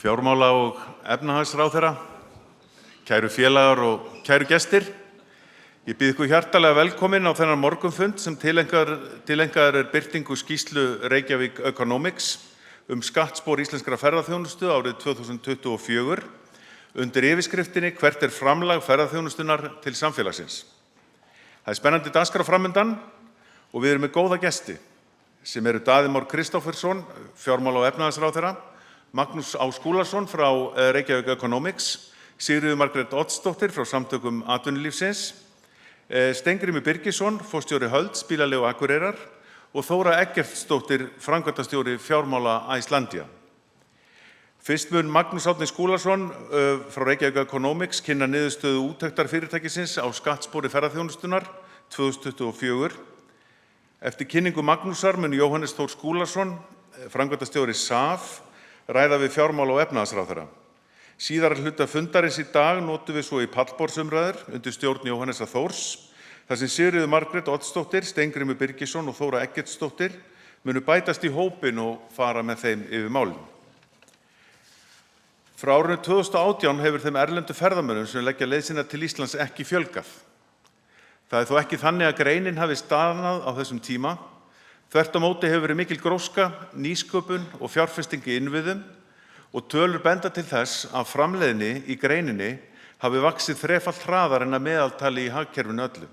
Fjármála- og efnahagsráðherra, kæru félagar og kæru gestir. Ég býð ykkur hjartalega velkomin á þennan morgunfund sem tileinkaður er birtingu skýrslu Reykjavík Economics skattspor íslenskrar ferðaþjónustu árið 2024 undir yfirskriftinni Hvert er framlag ferðaþjónustunnar til samfélagsins. Það er spennandi dagskrá framundan og við erum með góða gesti sem eru Daði Már Kristófersson, fjármála- og efnahagsráðherra, Magnús Á. Skúlason frá Reykjavík Economics, Sigríður Margrét Oddsdóttir frá Samtökum atvinnulífsins, Steingrímur Birgisson, forstjóri Hölds bílaleigu Akureyrar og Þóra Eggertsdóttir, framkvæmdastjóri Fjármála Icelandia. Fyrst mun Magnús Árni Skúlason frá Reykjavík Economics kynna niðurstöðu úttektar fyrirtækisins á skattspori ferðaþjónustunnar 2024. Eftir kynningu Magnúsar mun Jóhannes Þór Skúlason, framkvæmdastjóri SAF, ræða við fjármála- og efnahagsráðherra. Síðara hluta fundarins í dag notum við svo í pallborðsumræður undir stjórn Jóhannesar Þórs, þar sem Sigríður Margrét Oddsdóttir, Steingrímur Birgisson og Þóra Eggertsdóttir munu bætast í hópinn og fara með þeim yfir málin. Frá árinu 2018 hefur þeim erlendu ferðamönnum sem leggja leið sína til Íslands ekki fjölgað. Það er þó ekki þannig að greinin hafi staðnað á þessum tíma. Þvert á móti hefur verið mikil gróska, nýsköpun og fjárfesting í innviðum og tölur benda til þess að framleiðni í greininni hafi vaxið þrefalt hraðar en að meðaltali í hagkerfinu öllu.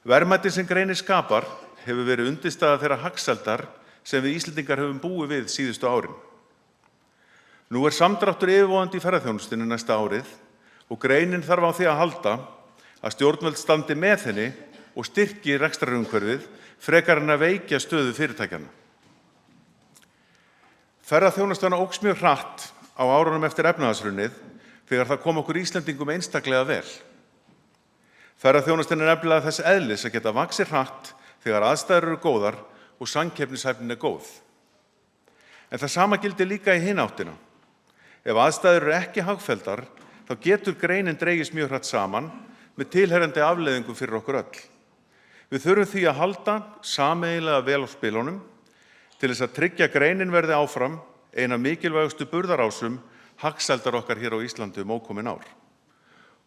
Verðmætið sem greinin skapar hefur verið undirstaða þeirra hagsældar sem við Íslendingar höfum búið við síðustu árin. Nú er samdráttur yfirvofandi í ferðaþjónustunni næsta árið og greinin þarf á því að halda að stjórnvöld standi með henni og styrki rekstrarumhverfið frekar en að veikja stöðu fyrirtækjanna. Ferðaþjónustan óx mjög hratt á árunum eftir efnahagshrunið þegar það kom okkur Íslendingum einstaklega vel. Ferðaþjónustan er nefnilega þess eðlis að geta vaxið hratt þegar aðstæður eru góðar og samkeppnishæfnin er góð. En það sama gildir líka í hina áttina. Ef aðstæður eru ekki hagfelldar, þá getur greinin dregist mjög hratt saman með tilheyrandi afleiðingum fyrir okkur öll. Við þurfum því að halda sameiginlega vel á spilunum til þess að tryggja að greinin verði áfram ein af mikilvægustu burðarásum hagsældar okkar hér á Íslandi ókomin ár.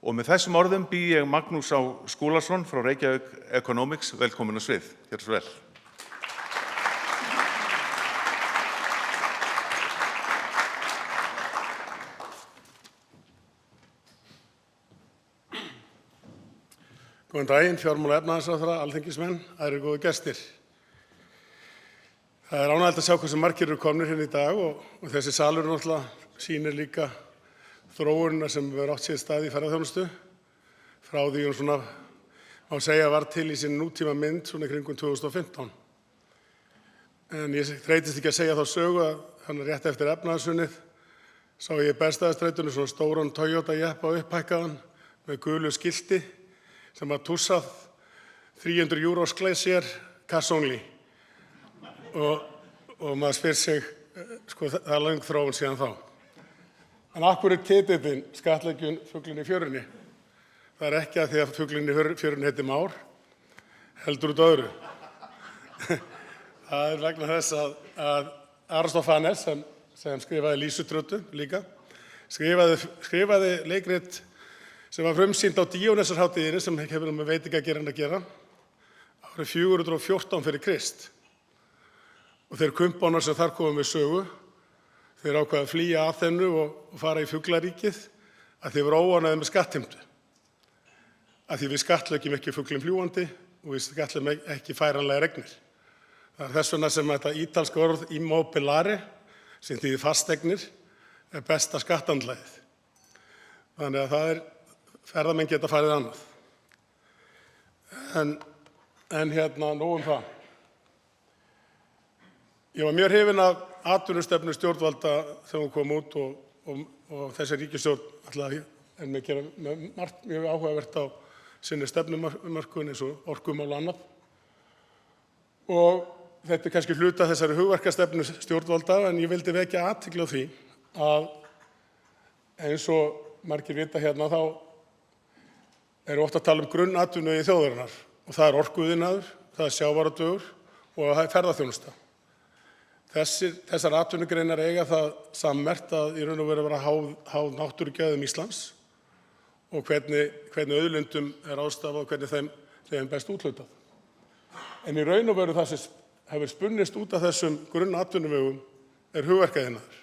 Og með þessum orðum býð ég Magnús Á. Skúlason frá Reykjavík Economics velkomin á svið. Gjörðu svo vel. Góðan daginn, fjármála- og efnahagsráðherra, alþingismenn, aðrir góðu gestir. Það er ánægjulegt að sjá hversu margir eru komnir hérna í dag og þessi salur náttúrulega sýnir líka þróunina sem hefur átt sér stað í ferðaþjónustu frá því hún svona má segja var til í sinni nútíma mynd svona kringum 2015. En ég þreytist ekki að segja þá sögu að hann rétt eftir efnahagshrunið sá ég Bessastaðastrætinu svona stóran Toyota jeppa upphækkaðan með gulu skilti sem var tússað 300 euros glacier cash only. Og maður spyr sig, það er löng þróun síðan þá. En af hverju er titillinn skattleggjun fuglinn í fjörunni? Það er ekki að því að fuglinn í fjörunni heiti Már, heldur út öðru. Það er vegna þess að Aristófanes, sem skrifaði Lísutrötu líka, skrifaði leikrit sem var frumsýnt á Díónesarhátíðinni sem hefur með veitingageirinn að gera árið 414 fyrir Krist. Og þeir kumpánar sem þar komu við sögu, þeir ákvaðu að flýja Aþenu og fara í fuglaríkið að þeir voru óánægðir með skattheimtu. Að því við skattleggjum ekki fuglinn fljúgandi og við skattleggjum ekki færanlegar eignir. Það er þess vegna sem þetta ítalska orð immobiliare, sem þýðir fasteignir, er besta skattandlæðið. Þannig að það er ferðamenn geta farið annað. En nóg það. Ég var mjög hrifinn af atvinnustefnu stjórnvalda þegar hún kom út og þessi ríkisstjórn ætlaði með gera margt mjög áhugavert á sinni stefnumörkun eins og orkumál og annað. Og þetta er kannski hluti af þessari hugverkastefnu stjórnvalda en ég vildi vekja athygli á því að eins og margir vita hérna þá eru oft að tala grunnatvinnuvegi þjóðarinnar og það er orkuiðnaður, það er sjávarútvegur og það er ferðaþjónusta. Þessar atvinnugreinar eiga það sammerkt að í raun og veru að vera háð náttúrugæðum Íslands og hvernig auðlindum er ráðstafað og hvernig þeim best úthlutað. En í raun og veru það sem hefur spunnist út af þessum grunnatvinnuvegum er hugverkaiðnaður.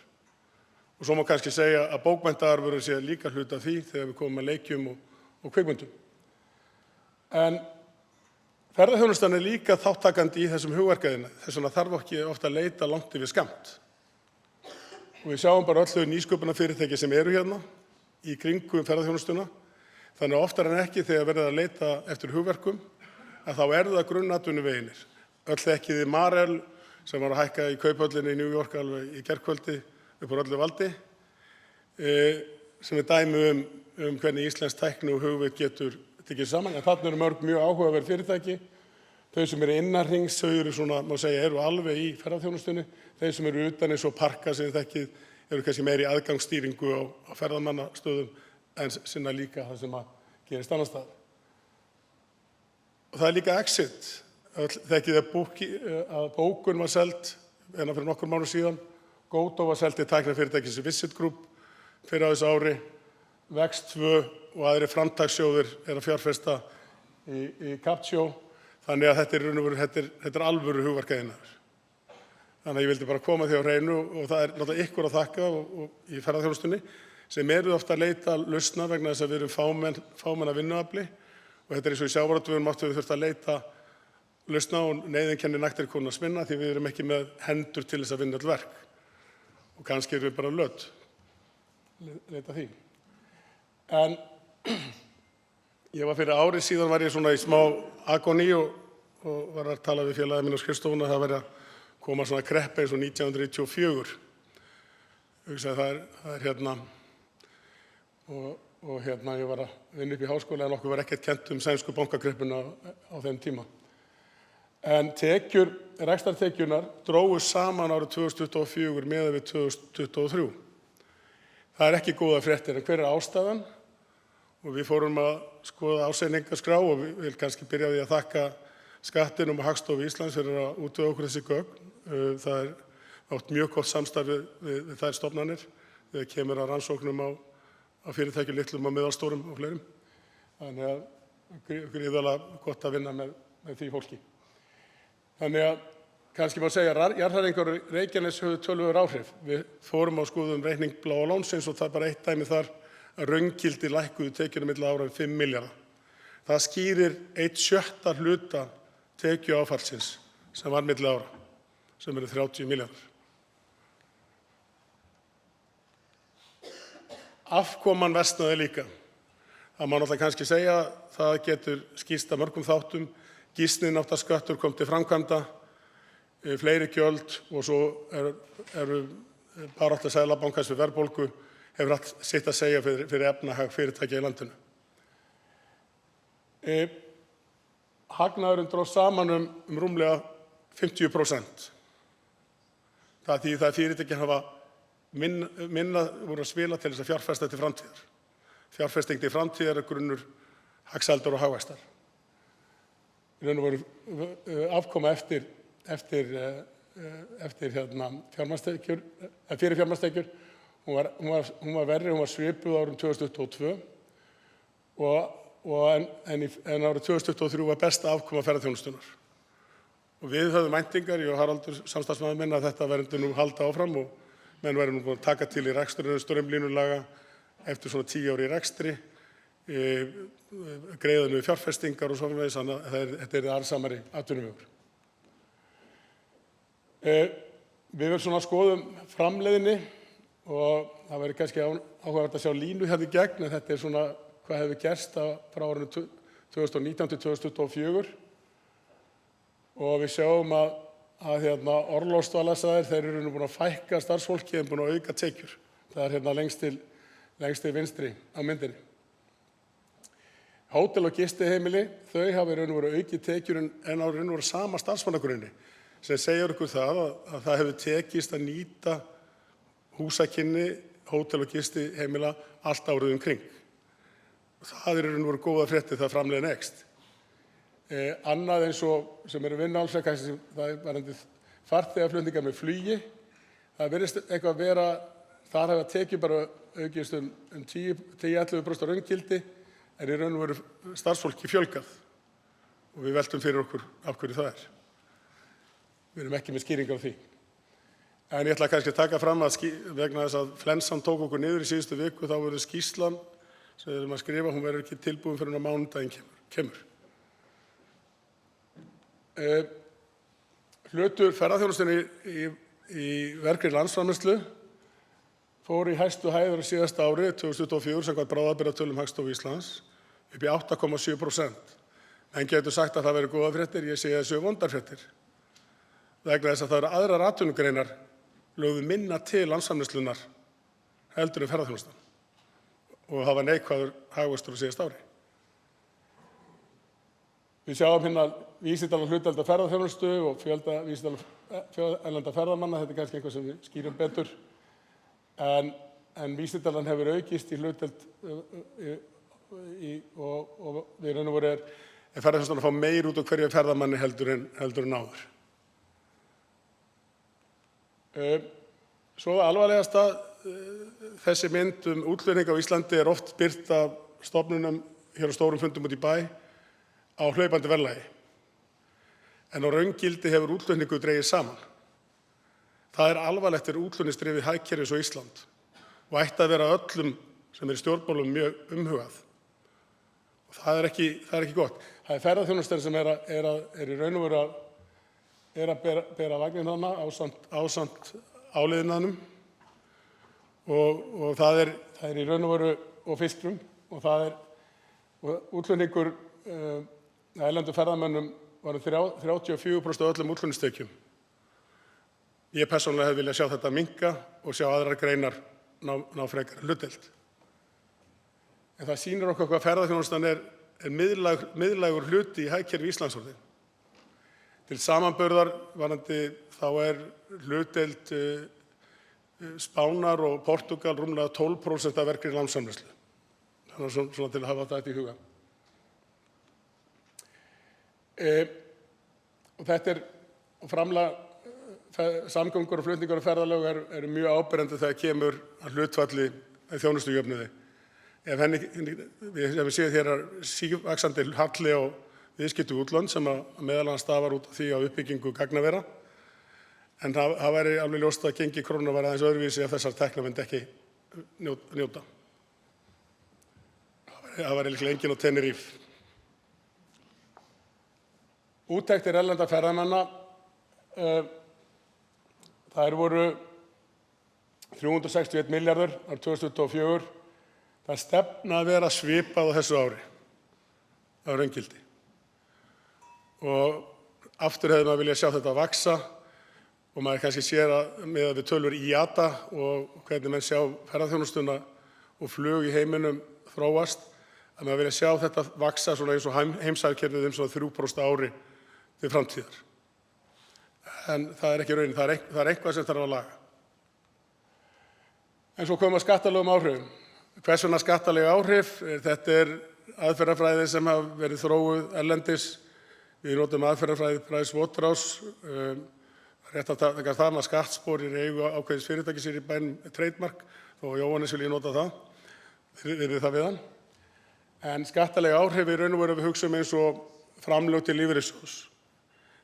Og svo má kannski segja að bókmenntaarfurinn sé líka hluti af því þegar við komum að leikjum og kvikmyndum. En ferðaþjónustan er líka þáttakandi í þessum hugverkaiðnaði, þess vegna þarf ekki ofta að leita langt yfir skammt. Og við sjáum bara öll þau nýsköpunarfyrirtæki sem eru hérna í kringum ferðaþjónustuna, þannig að oftar en ekki þegar verið að leita eftir hugverkum, að þá eru það grunnatvinnuveginir. Öll þekkið Marel sem var að hækka í Kauphöllinni í New York alveg í gærkvöldi upp á öllu valdi, sem er dæmi um hvernig íslensk tækni og hugvit getur tekið saman. En þarna eru mörg mjög áhugaverð fyrirtæki. Þau sem eru innanrings, þau eru svona, má segja, eru alveg í ferðaþjónustunni. Þeir sem eru utan eins og Parka sem þekkið eru kannski meiri aðgangsstýringu á ferðamannastöðum en sinna líka það sem að gerist annar staðar. Og það er líka Exit. Þekkið að bókun var seld fyrir nokkur mánuðum síðan. Gótó var seld til tæknifyrirtækis Visit Group fyrir á þessu ári. Vex2 og aðrir framtakssjóðir er að fjárfesta í Captio. Þannig að þetta er alvöru hugverkaiðnaður. Þannig að ég vildi bara koma því á hreinu og það er náttúrulega ykkur að þakka og í ferðaþjónustunni sem eru ofta að leita lausna vegna þess að við erum fámenna vinnuafli og þetta er eins og í sjávarútveginum áttum við þurft að leita lausna og neyðin kennir naktir konuna að spinna því við erum ekki með hendur til þess að vinna öll verk og kannski erum við bara leita því. En ég var fyrir ári síðan var ég svona í smá agóní og var að tala við félagið minn á skrifstofuna að það væri að koma svona kreppa eins og 1994. Það er hérna og hérna ég var að vinna upp í háskóla en okkur var ekkert kennt sænsku bankakreppuna á þeim tíma. En rekstrartekjurnar drógu saman árið 2024 miðað við 2023. Það er ekki góða fréttir en hver er ástæðan? Og við fórum að skoða ársreikningaskrá og við vil kannski byrja á því að þakka Skattinum og Hagstofu Íslands fyrir að útvega okkur þessi gögn. Það er átt mjög gott samstarf við þær stofnanir þegar kemur að rannsóknum á fyrirtækjum litlum og meðalstórum og fleirum. Þannig að gríðarlega gott að vinna með því fólki. Þannig að kannski má segja að jarðhræringar Reykjaness höfðu töluverð áhrif. Við fórum á skoðum reikning Bláa lónsins og það er bara eitt dæmi þar að raungildi lækkuðu tekjuna milli ára 5 milljarða. Það skýrir 1/6 hluta tekjuáfallsins sem var milli ára, sem eru 30 milljarðar. Afkoman versnaði líka. Það má náttúrulega kannski segja að það getur skýrst af mörgum þáttum. Gistináttarskattur kom til framkvæmda, fleiri gjöld og svo eru barátta Seðlabankans við verðbólgu hefur allt sitt að segja fyrir efnahag fyrirtækja í landinu. Hagnaðurinn dróst saman rúmlega 50%. Það þýðir það að fyrirtækin hafa minna voru að spila til þess að fjárfesta til framtíðar. Fjárfesting til framtíðar er grunnur hagsældar og hagvaxtar. Í raun og veru afkoma eftir fjármagnstekjur, fyrir fjármagnstekjur, hún var verri, hún var svipuð árum 2022 en árið 2023 var besta afkoma ferðaþjónustunnar. Og við höfðum væntingar, ég og Haraldur samstarfsmaður minn, að þetta verði nú halda áfram og menn væri nú búin að taka til í reksturinn straumlínulaga eftir svona 10 ár í rekstri, greiða niður fjárfestingar og svona veginn, þannig að þetta er arðsamari atvinnuvegur. Við verðum svona að skoðum framleiðni og það verður kannski áhugavert að sjá línu hérna í gegn, en þetta er svona hvað hefur gerst frá árinu 2019 til 2024 og við sjáum að orlofsdvalarstaðir, þeir eru nú búin að fækka starfsfólki en búin að auka tekjur. Það er hérna lengst til vinstri á myndinni. Hótel og gistiheimili, þau hafa í raun og veru aukið tekjur en á raun og veru sama starfsmannagrunni sem segir okkur það að það hefur tekist að nýta húsakynni, hótel og gistiheimila allt árið kring. Það er í raun og veru góða fréttir það framleiðin eykst. Annað eins og sem eru vinnuálsveg, það er varðandi farþegaflutningar með flugi. Það virðist eitthvað vera, þar hafa tekið bara aukist 10-11% á raungildi, en í raun og veru starfsfólki fjölgað og við veltum fyrir okkur af hverju það er. Við erum ekki með skýringar á því. En ég ætla kannski að taka fram að vegna þess að flensan tók okkur niður í síðustu viku, þá verður skýrslan sem við erum að skrifa, hún verður ekki tilbúin fyrir á mánudaginn kemur. Hlutur ferðaþjónustunni í vergri landsframleiðslu fór í hæstu hæðir á síðasta ári, 2024, samkvæmt bráðabirgðatölum Hagstofu Íslands, upp í 8,7%. Menn getur sagt að það verður góðar fréttir, ég segi að það séu vondar fréttir. Vegna þess að það eru aðrar atvinnugreinar lögðu minna til landsframleiðslunnar heldur en ferðaþjónustan og hafa neikvæður hagvöxtur á síðasta ári. Við sjáum hérna vísitala hlutdeildar ferðaþjónustu og fjölda vísitala erlendra ferðamanna, þetta er kannski eitthvað sem við skýrum betur, en vísitalan hefur aukist í hlutdeild og við raun og veru er ferðaþjónustan að fá meir út á hverju ferðamanni heldur en áður. Svo alvarlegasta, þessi mynd útflutninga á Íslandi er oft birt af stofnunum hér á stórum fundum út í bæ á hlaupandi verðlagi. En á raungildi hefur útflutningur dregist saman. Það er alvarlegt fyrir útflutningsdrifið hagkerfis á Ísland og ætti að vera öllum sem er í stjórnmálum mjög umhugað. Og það er ekki gott. Það er ferðaþjónustan sem er í raun og veru að bera vagninn þarna ásamt áliðnaðnum og það er í raun og veru og fiskrum og útflutningur erlendu ferðamönnum var 34% af öllum útflutningstekjum. Ég persónulega hefði viljað sjá þetta minnka og sjá aðrar greinar ná frekari hlutdeild. En það sýnir okkur hvað ferðaþjónustan er miðlægur hluti í hagkerfi Íslands orðið. Til samanburðar varðandi þá er hlutdeild Spánar og Portúgal rúmlega 12% af vergri landsframleiðslu. Þannig svona til að hafa þetta í huga. Og þetta framlag samgöngur og flutningar og ferðalög eru mjög áberandi þegar kemur að hlutfalli þjónustujöfnuði. Við séð hér sívaxandi halli á viðskipti við útlönd sem að meðal annars stafar út af því á uppbyggingu gagnavera. En það væri alveg ljóst að gengi krónunnar væri aðeins öðruvísi ef þessar tekna myndi ekki njóta. Það væri líklega enginn á Tenerife. Úttektir erlendra ferðamanna, þær voru 361 milljarður árið 2024. Það stefna að vera svipað á þessu ári á raungildi. Og aftur hefði maður viljað sjá þetta vaxa og maður kannski sér að með við tölur IATA og hvernig menn sjá ferðaþjónustuna og flug í heiminum þróast, að maður vilja sjá þetta vaxa svona eins og heimshagkerfið svona 3% ári til framtíðar. En það er ekki raunin, það er eitthvað sem þarf að laga. En svo koma skattalegum áhrifum. Hvers vegna skattaleg áhrif? Þetta er aðferðafræði sem hafa verið þróuð erlendis. Við notum aðferðafræði Pricewaterhouse. Rétt að taka það með skattspor í eigu ákveðins fyrirtækis í bænum Trademark, þó Jóhannes vil ég nota það, virði það við hann. En skattaleg áhrif í raun og veru við hugsum eins og framlög til lífeyrissjóðs.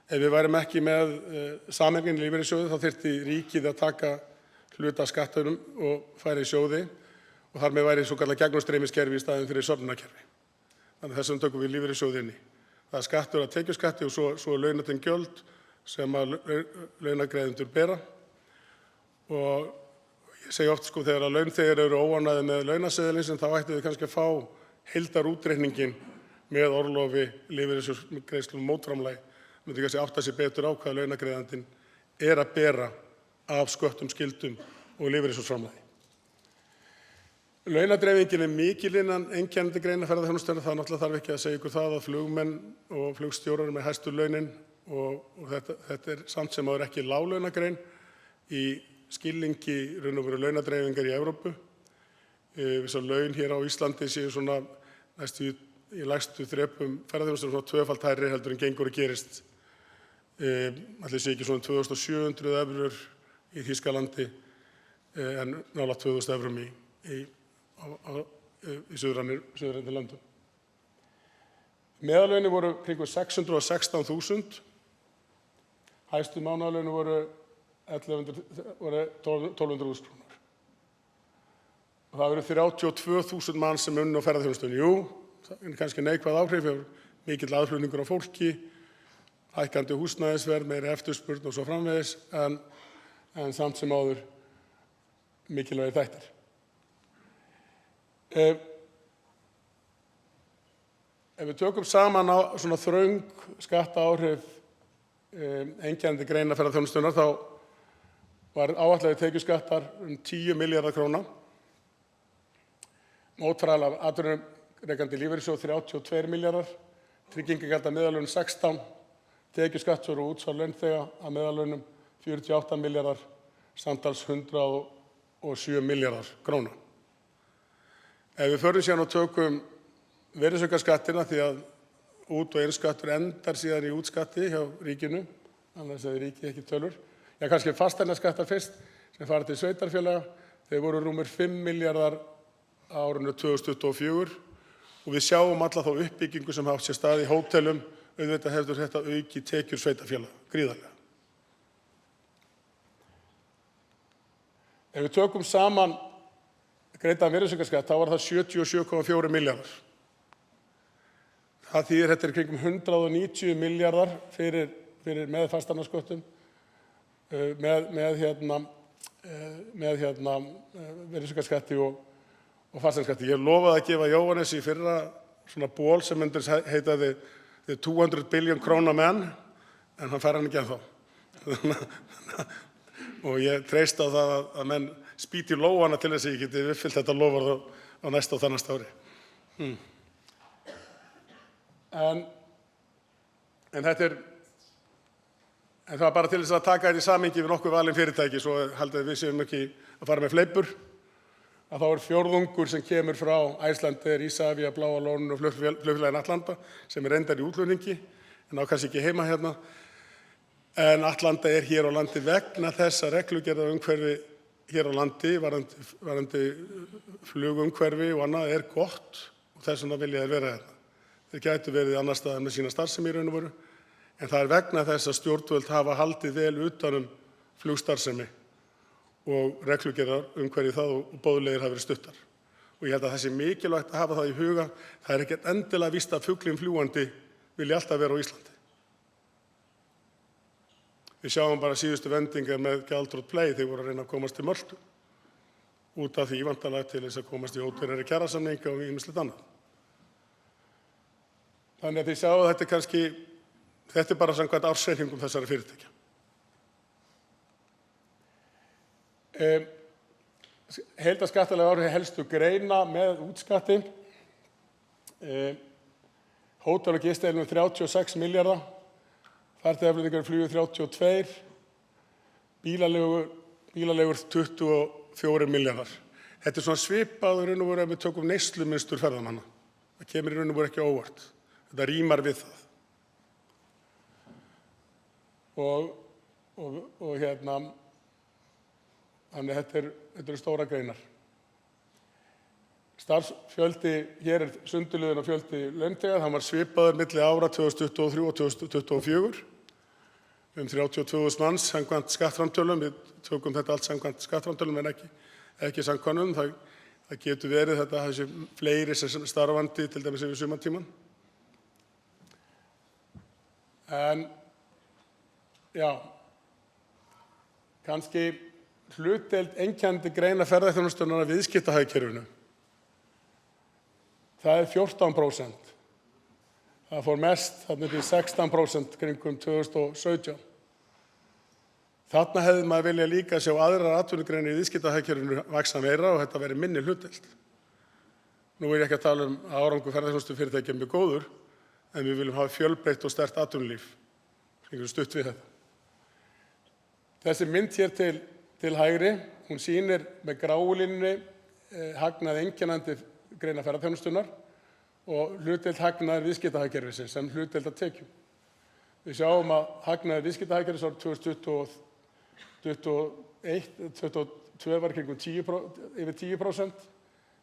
Ef við værum ekki með sameign lífeyrissjóði þá þyrfti ríkið að taka hluta af skattunum og færa í sjóði og þar með væri svokallað gegnumstreymiskerfi í staðinn fyrir söfnunarkerfi. Þannig þess vegna tökum við lífeyrissjóði inni. Það er skattur af tekjuskatti og svo launatengd gjöld sem að launagreiðendur bera. Og ég segi oft þegar að launþegar eru óánægðir með launaseðilinn sem þá ættum við kannski að fá heildarútreikninginn með orlofi, lífeyrissjóðsgreiðslum og mótframlagi. Myndi kannski átta sig betur á hvað launagreiðandinn er að bera af sköttum, skyldum og lífeyrissjóðsframlagi. Launadreifingin er mikil innan einkennandi greina ferðaþjónustunnar. Það náttúrulega þarf ekki að segja ykkur það að flugmenn og flugstjórar með hæstu launin og þetta er samt sem áður ekki láglaunagrein í skilningi raun og veru launadreifingar í Evrópu. Þess að laun hér á Íslandi séu svona næstu í lægstu þrepum ferðaþjónustunnar svona tvöfalt hærri heldur en gengur og gerist Ætli sé ekki svona 2.700 evrur í Þýskalandi en nálægt 2.000 evrum í suðrænu löndum. Meðallaunin voru kringum 616.000, hæstu mánaðarlaunin voru 1.200.000 krónur. Það eru 32.000 manns sem unnu á ferðaþjónustunni. Jú, það er kannski neikvæð áhrif, mikill aðflutningur á fólki, hækkandi húsnæðisverð, meiri eftirspurn og svo framvegis, en samt sem áður mikilvægir þættir. Ef við tökum saman svona þröng skattaáhrif einkennandi greina ferðaþjónustunnar þá var áætlaðir tekjuskattar 10 milljarðar króna, mótframlag af atvinnurekandi lífeyrissjóð 32 milljarðar, tryggingagjald af meðallaunum 16, tekjuskattur og útsvar launþega að meðallaunum 48 milljarðar, samtals 107 milljarðar króna. Ef við förum síðan og tökum virðisaukaskattina, því að út- og innskattur endar síðan í útskatti hjá ríkinu, annars hefði ríkið ekki tölur. Kannski fasteignaskattar fyrst sem fara til sveitarfélaga, þeir voru rúmir 5 milljarðar á árinu 2024 og við sjáum alla þá uppbyggingu sem átt sér stað í hótelum, auðvitað hefur þetta aukið tekjur sveitarfélaga gríðarlega. Ef við tökum saman greiddan virðisaukaskatt þá var það 77,4 milljarðar. Það þýðir þetta kringum 190 milljarðar fyrir með fasteignasköttum, með virðisaukaskatti og fasteignaskatti. Ég lofaði að gefa Jóhannesi í fyrra svona ból sem myndir heita the 200 billion króna man, en hann fær hann ekki ennþá. Og ég treysti á það að menn spýti í lófana til þess að ég geti uppfyllt þetta loforð á næsta og þannasta ári. En það var bara til þess að taka þetta í samhengi við nokkuð valin fyrirtæki, svo haldið við séum ekki að fara með fleipur, að þá er fjórðungur sem kemur frá Icelandair, Isavia, Bláa lóninu og flugfélaginu Atlanta, sem er reyndar í útflutningi, en á kannski ekki heima hérna. En Atlanta er hér á landi vegna þess að reglugerðarumhverfi hér á landi, varðandi flugumhverfi og annað, er gott og þess vegna vilja þeir vera hérna. Þeir gætu verið annar staðar með sína starfsemi í raun og veru, en það er vegna þess að stjórnvöld hafa haldið vel utan flugstarfsemi og reglugerðarumhverfi það og boðleiðir hafa verið stuttar. Og ég held að það sé mikilvægt að hafa það í huga. Það er ekkert endilega víst að fuglinn fljúgandi vilji alltaf vera á Íslandi. Við sjáum bara síðustu vendingar með gjaldþrot Play, þeir voru að reyna að komast til Möltu út af því væntanlega til þess að komast í ódýrari kjarasamninga og ýmislegt annað. Þannig að þið sjáu að þetta er bara samkvæmt ársreikningum þessara fyrirtækja. Heildarskattalega áhrif helstu greina með útskatti. Hótel- og gistiheimilum 36 milljarða, farþegaflutningar flugu 32, bílaleigur 24 milljarðar. Þetta er svona svipað í raun og veru ef við tökum neyslumynstur ferðamanna. Það kemur í raun og veru ekki á óvart. Þetta rímar við það. Þannig þetta eru stóra greinar. Starfsfjöldi, hér er sundurliðun á fjöldi launþega, hann var svipaður milli ára 2023 og 2024. 32.000 manns samkvæmt skattframtölum, við tökum þetta allt samkvæmt skattframtölum en ekki samkvæmum. Það getur verið þetta þessi fleiri sem starfandi til dæmis yfir sumartímann. En já, kannski hlutdeild einkennandi greina ferðaþjónustunnar af viðskiptahagkerfinu. Það er 14%. Það fór mest þarna upp í 16% kringum 2017. Þarna hefði maður vilja líka sjá aðrar atvinnugreinar í viðskiptahagkerfinu vaxa meira og þetta veri minni hlutdeild. Nú er ég ekki að tala um að árangur ferðaþjónustufyrirtækja er mjög góður, en við viljum hafa fjölbreytt og sterkt atvinnulíf. Stutt við þetta. Þessi mynd hér til hægri, hún sýnir með gráu línunni hagnað einkennandi greina ferðaþjónustunnar og hlutdeild hagnaðar viðskiptahagkerfisins sem hlutdeild af tekjum. Við sjáum að hagnaður viðskiptahagkerfis árið 2022 var kringum yfir 10%,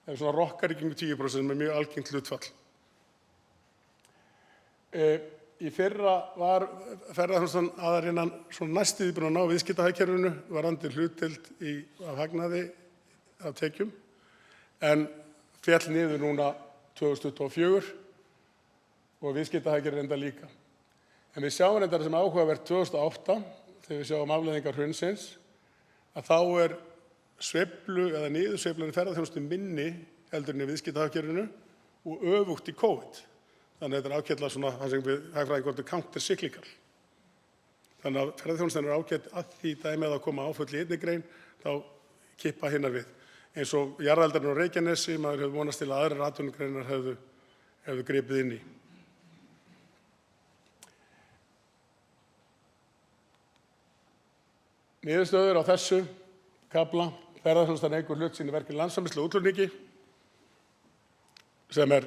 eða svona rokkar í kringum 10% með mjög algengt hlutfall. Í fyrra var ferðaþjónustan að reyna svona næstuð búin að ná viðskiptahagkerfinu varðandi hlutdeild af hagnaði af tekjum, en féll niður núna 2024 og viðskiptahagkerfið enda líka. En við sjáum reyndar sem áhugavert 2008, þegar við sjáum afleiðingar hrunsins, að þá sveiflu eða niðursveiflan í ferðaþjónustu minni heldur en í viðskiptahagkerfinu og öfugt í COVID. Þannig að þetta ágætlega svona það sem við hagfræðingar kallum counter-cyclical. Þannig að ferðaþjónustan ágætt að því dæmi að koma áföll í einni grein, þá kippa hinnar við. Eins og jarðeldarnir á Reykjanesi, maður hefði vonast til að aðrar atvinnugreinar hefðu gripið inn í. Niðurstöður á þessu kafla, ferðaþjónustan eykur hlut sín í verkefni landsframleiðslu og útflutningi, sem við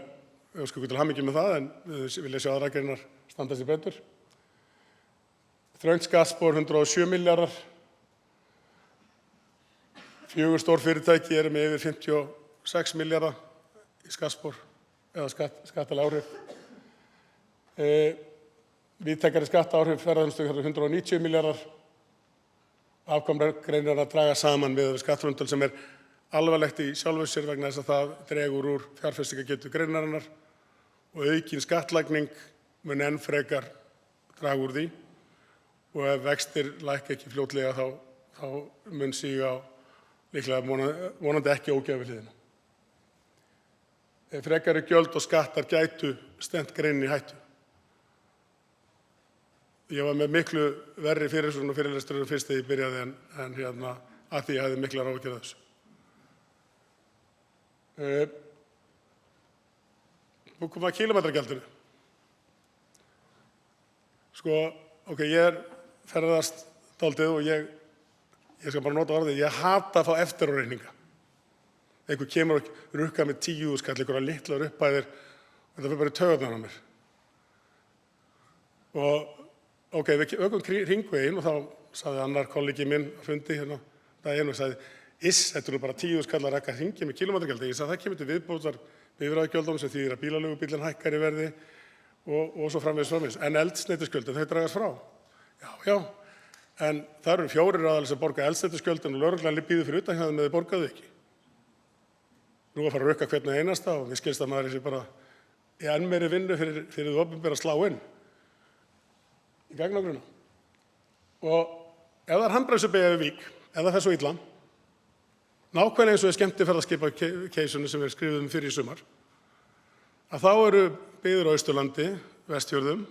óskum til hamingju með það, en við vilja sjá aðrar greinar standa sig betur. Þröngt skattspor 107 milljarðar, 4 stór fyrirtæki eru með yfir 56 milljarða í skattspor eða skattaleg áhrif. Víðtækari skattaáhrif ferðaþjónustu 190 milljarðar. Afkomugreinar að draga saman við skattframtöl sem alvarlegt í sjálfu sér vegna þess að það dregur úr fjárfestingargetu greinarinnar og aukin skattlagning mun enn frekar draga úr því og ef vextir lækka ekki fljótlega þá mun síga á líklega vonandi ekki ógæfu hliðina. Frekari gjöld og skattar gætu stefnt greininni í hættu. Ég var með miklu verri fyrirsögn og fyrirlestur fyrst þegar ég byrjaði en að því ég hafði miklar áhyggjur af þessu. Nú kom að kílómetragjaldinu. Ég ferðast dálítið og ég skal bara nota orðið, ég hata að fá eftiráreininga. Einhver kemur og rukkar með 10.000 skall, einhverjar litlar upphæðir, og þetta fyrir bara í taugarnar á mér. Við ökum hringveginn og þá sagði annar kollegi minn á fundi daginn og sagði, þetta eru bara 10.000 skall að rakka hringi með kílómetragjaldi. Ég sagði, það kemur til viðbótar bifreiðagjöldum sem þýðir að bílaleigubíllinn hækkar í verði og svo framvegis. En eldsneytisgjöldin, þau dragast frá. Já, en það eru 4 aðilar sem borga eldsneytisgjöldin og lögreglan býður fyrir utan hjá þeim með þau borgaðu ekki. Nú að fara að rukka hvern einasta og við skilst að maður sé bara í enn meiri vinnu fyrir þið opinbera að slá inn í gagnagrunna. Og ef það handbremsubeygja við Vík, ef það fer svo illa, nákvæmlega eins og skemmtiferðaskipakeisinu sem við skrifuðum fyrir í sumar, að þá eru byggðir á Austurlandi, Vestfjörðum,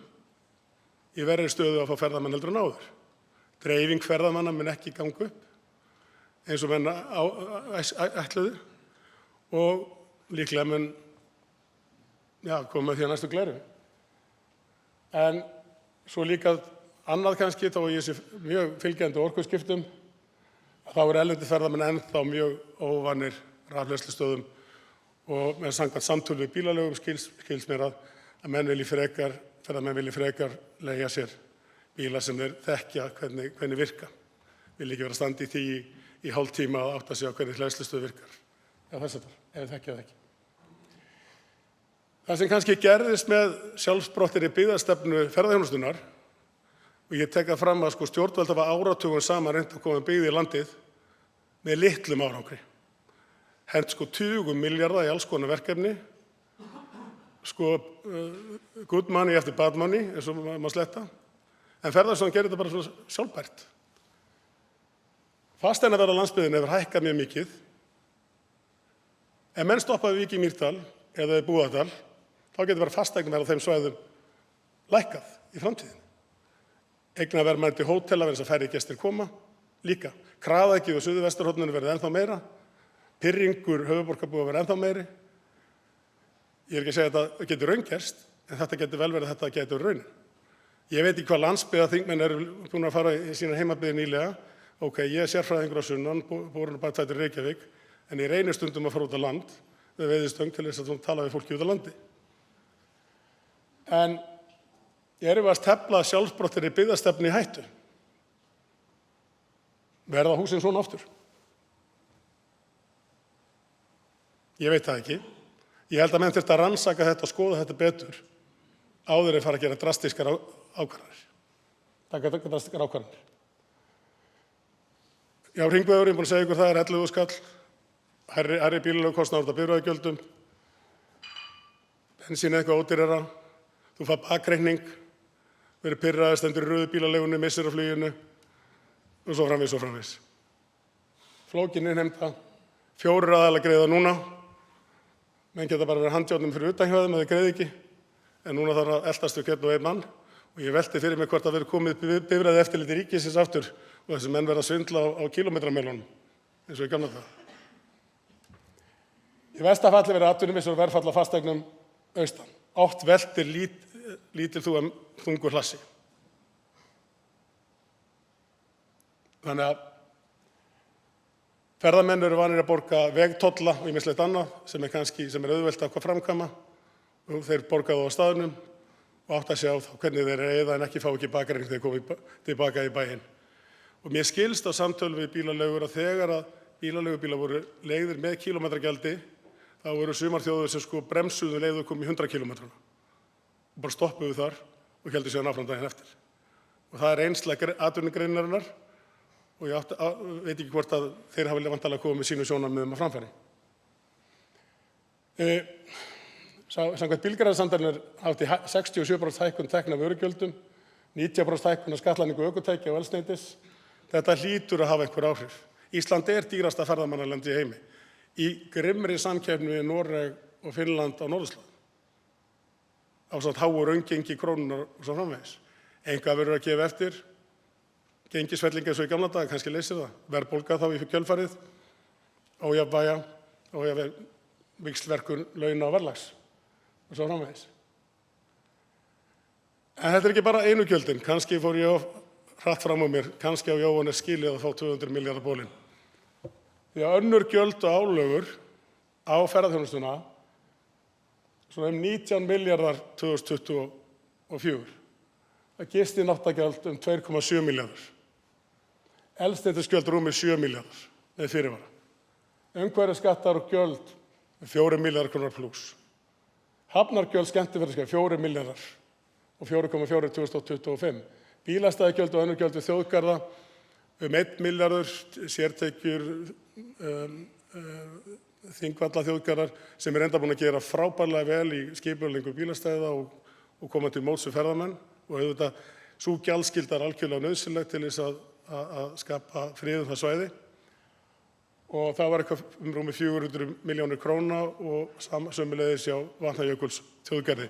í verri stöðu að fá ferðamenn heldur en áður. Dreifing ferðamanna mun ekki ganga upp, eins og menn ætluðu, og líklega mun koma því að næstu gleru. En svo líka annað kannski, þá ég sé mjög fylgjandi orkuskiptum, þá erlendir ferðamenn ennþá mjög óvanir rafhleðslustöðvum og með samkvæmt samtöl við bílaleigum skilst mér að ferðamenn vilji frekar leigja sér bíla sem þeir þekkja hvernig virka. Vilja ekki vera að standa í því í hálftíma að átta sig á hvernig hleðslustöð virkar. Já, þess að ef þeir þekkja það ekki. Það sem kannski gerðist með sjálfsprottri byggðastefnu ferðaþjónustunnar, og ég tek það fram að stjórnvöld hafa áratugum saman reynt að koma byggð í landið með litlum árangri. Hent tugum milljarða í alls konar verkefni, good money eftir bad money, eins og maður sletta, en ferðaþjónustan gerir þetta bara svona sjálfbært. Fasteignaverð á landsbyggðinni hefur hækkað mjög mikið. Ef menn stoppa við Vík í Mýrdal eða í Búðardal, þá getur bara fasteignaverð á þeim svæðum lækkað í framtíðinni. Eignaverðmæti hótela verður þess að færri gestir koma líka. Kraðaekki og suðvesturhorninu verður ennþá meira. Pirringur höfuðborgarbúa verður ennþá meiri. Ég ekki að segja að þetta getur raungerst, en þetta getur vel verið að þetta getur raunin. Ég veit ekki hvað landsbyggðarþingmenn eru búin að fara í sína heimabyggðir nýlega. Ég er sérfræðingur á sunnan, borinn bara tættur í Reykjavík, en ég reynir stundum að fara út á land með veiðistöng til þess að tala við fólki út á landi. En Erum við að tefla sjálfsprottri byggðastefnu í hættu? Verða húsin svona aftur? Ég veit það ekki. Ég held að menn þyrftu að rannsaka þetta og skoða þetta betur áður en fara að gera drastískar ákvarðanir. Taka drastískar ákvarðanir. Já, Hringvegur, ég er búin að segja ykkur það, 11.000 skall, hærri bílaleigukostnaður út af bifreiðagjöldum, bensín eitthvað ódýrara, þú fær bakreikning, verið pirraður, stendur í rauðu bílaleigunni, missir á fluginu og svo framvegis. Flókin innheimta, 4 aðilar greiða núna. Menn geta bara verið handjárnum fyrir utan hjá þeim ef þeir greiða ekki, en núna þarf að eltast við hvern og einn mann og ég velti fyrir mig hvort að verið komið bifreiðaeftirliti ríkisins aftur og þessi menn verða að svindla á kílómetramælunum eins og í gamla daga. Í versta falli verður atvinnumissir og verðfall á fasteignum austan. Oft veltir lítil þungur hlassi. Þannig að ferðamenn eru vanir að borga vegtolla og ýmislegt annað sem er auðvelt að framkvæma og þeir borga þá á staðnum og átta sig á hvernig þeir eyða en ekki fá ekki bakreikning þegar þeir koma tilbaka í bæinn. Og mér skilst á samtölu við bílaleigur að þegar að bílaleigubílar voru leigðir með kílómetragjaldi þá voru sumar þjóðir sem bremsuðu leið og kom í 100 kílómetrana og bara stoppuðu þar og héldu síðan áfram daginn eftir. Og það er reynsla atvinnugreinarinnar og ég veit ekki hvort að þeir hafa vantanlega komið með sínu sjónarmiðum á framfæri. Samkvæmt Bílgreinasamtölunni átti 67% hækkun tekna af vörugjöldum, 90% hækkun af skattlagningu ökutækja og eldsneytis. Þetta hlýtur að hafa einhver áhrif. Ísland er dýrasta ferðamannalandi í heimi, í grimmri samkeppni við Noreg og Finnland á norðurslóðum. Ásamt háu raungengi krónunnar og svo framvegis. Eitthvað verður að gefa eftir. Gengisfelling eins og í gamla daga, kannski leysir það. Verðbólga þá í kjölfarið, ójafnvægi, víxlverkun launa og verðlags og svo framvegis. En þetta er ekki bara einu gjöldin. Kannski fór ég hratt fram á mér, kannski á Jóhannes skilið að fá 200 milljarða bólinn. Því að önnur gjöld og álögur á ferðaþjónustuna, svona 19 milljarðar 2024. Það gistináttagjald 2,7 milljarðar. Eldsneytisgjöld rúmir 7 milljarðar með fyrirvara. Umhverfisskattar og gjöld 4 milljarðar krónar plús. Hafnargjöld skemmtiferðaskipa 4 milljarðar og 4,4 2025. Bílastæðagjöld og önnur gjöld við þjóðgarða 1 milljarður, sértekjur, Þingvallaþjóðgarðar sem er enda búin að gera frábærlega vel í skipulagningu bílastæða og koma til móts við ferðamenn og auðvitað sú gjaldskylda er algjörlega nauðsynleg til þess að skapa frið það svæði. Og það var eitthvað rúmir 400 milljónir króna og sömuleiðis hjá Vatnajökulsþjóðgarði.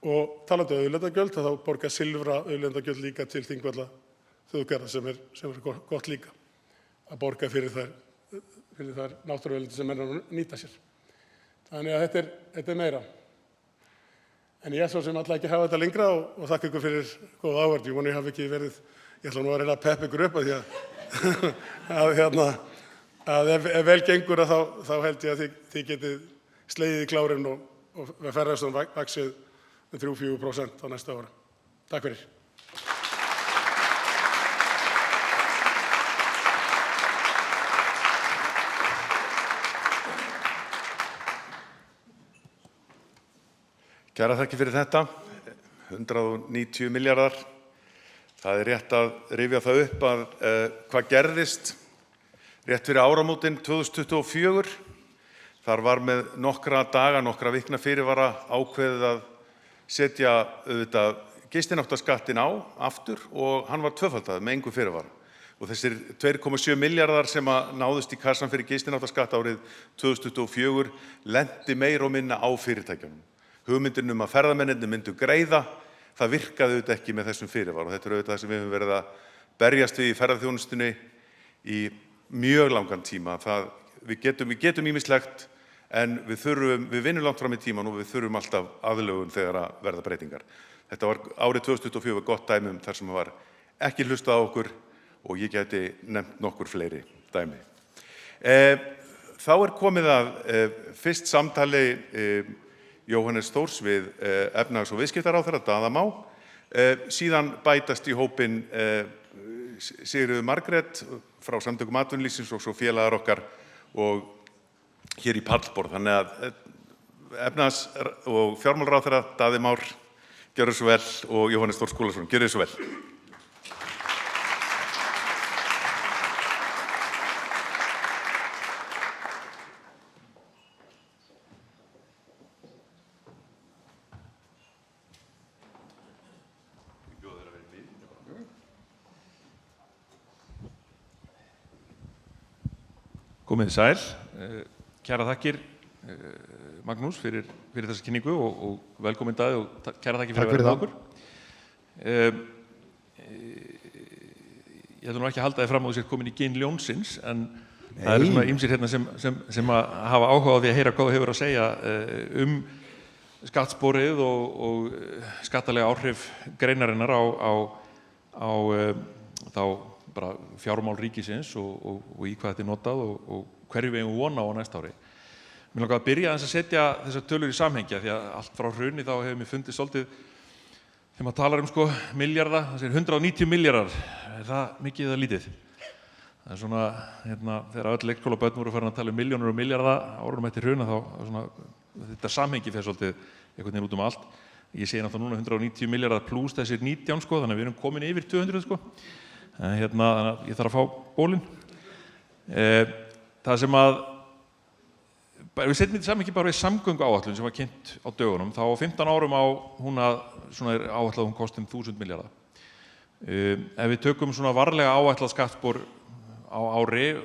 Og talandi auðlindagjöld, þá borgar Silfra auðlindagjöld líka til Þingvallaþjóðgarða sem er gott líka að borga fyrir þær náttúruauðlindir sem menn eru að nýta sér. Þannig að þetta er meira. En ég svo sem ætla ekki að hafa þetta lengra og þakka ykkur fyrir góða áheyrn. Ég vona ég hafi ekki verið, ég ætla nú að reyna að peppa ykkur upp að ef vel gengur þá held ég að þið getið slegið í klárinn og ferðaþjónustan vaxið 3–4% á næsta ára. Takk fyrir. Kærar þakkir fyrir þetta. 190 milljarðar. Það er rétt að rifja það upp að hvað gerðist rétt fyrir áramótin 2024. Þar var með nokkra daga, nokkra vikna fyrirvara ákveðið að setja auðvitað gistináttaskattinn á aftur og hann var tvöfaldaður með engu fyrirvara. Og þessir 2,7 milljarðar sem náðust í kassan fyrir gistináttaskatt árið 2024 lenti meira og minna á fyrirtækjunum. Hugmyndin að ferðamennirnir myndu greiða, það virkaði auðvitað ekki með þessum fyrirvara og þetta er auðvitað það sem við höfum verið að berjast við í ferðaþjónustunni í mjög langan tíma. Við getum ýmislegt en við vinnum langt fram í tíman og við þurfum alltaf aðlögun þegar að verða breytingar. Þetta var árið 2024 gott dæmi þar sem var ekki hlustað á okkur og ég geti nefnt nokkur fleiri dæmi. Þá er komið að fyrst samtali Jóhannes Þórs við efnahags- og viðskiptaráðherra Daða Má Síðan bætast í hópinn Sigríður Margrét frá Samtökum atvinnulífsins og svo félagar okkar og hér í pallborð. Þannig að efnahags- og fjármálaráðherra Daði Már, gjörðu svo vel, og Jóhannes Þór Skúlason, gjörðu svo vel. Komið sæl, kæra þakkir Magnús fyrir þessa kynningu og velkomin Daði og kæra þakkir fyrir að vera með okkur. Ég ætla nú ekki að halda þið fram á þess að komin í gin ljónsins, en það eru svona ýmsir hérna sem að hafa áhuga á því að heyra hvað þú hefur að segja skattsporið og skattalega áhrif greinarinnar á þá bara fjármál ríkisins og í hvað þetta er notað og hverju við eigum von á næsta ári. Mér langar að byrja aðeins að setja þessar tölur í samhengja því að allt frá hruni þá hefur mér fundist svolítið þegar maður talar milljarða, það segir 190 milljarðar, er það mikið eða lítið? Það er svona, þegar öll leikskólabörn voru farin að tala milljónir og milljarða árunum eftir hruna þá svona, þetta samhengi fer svolítið einhvern veginn út allt. Ég segi náttúrulega núna 190 milljarðar pluss þessir 19 þannig að við erum komin yfir 200 En þannig að ég þarf að fá bólinn. Það sem að, við setjum þetta saman ekki bara við samgönguáætlun sem var kynnt á dögunum, þá á 15 árum á hún svona er áætlað hún kosti 1000 milljarða. Ef við tökum svona varlega áætlað skattspor á ári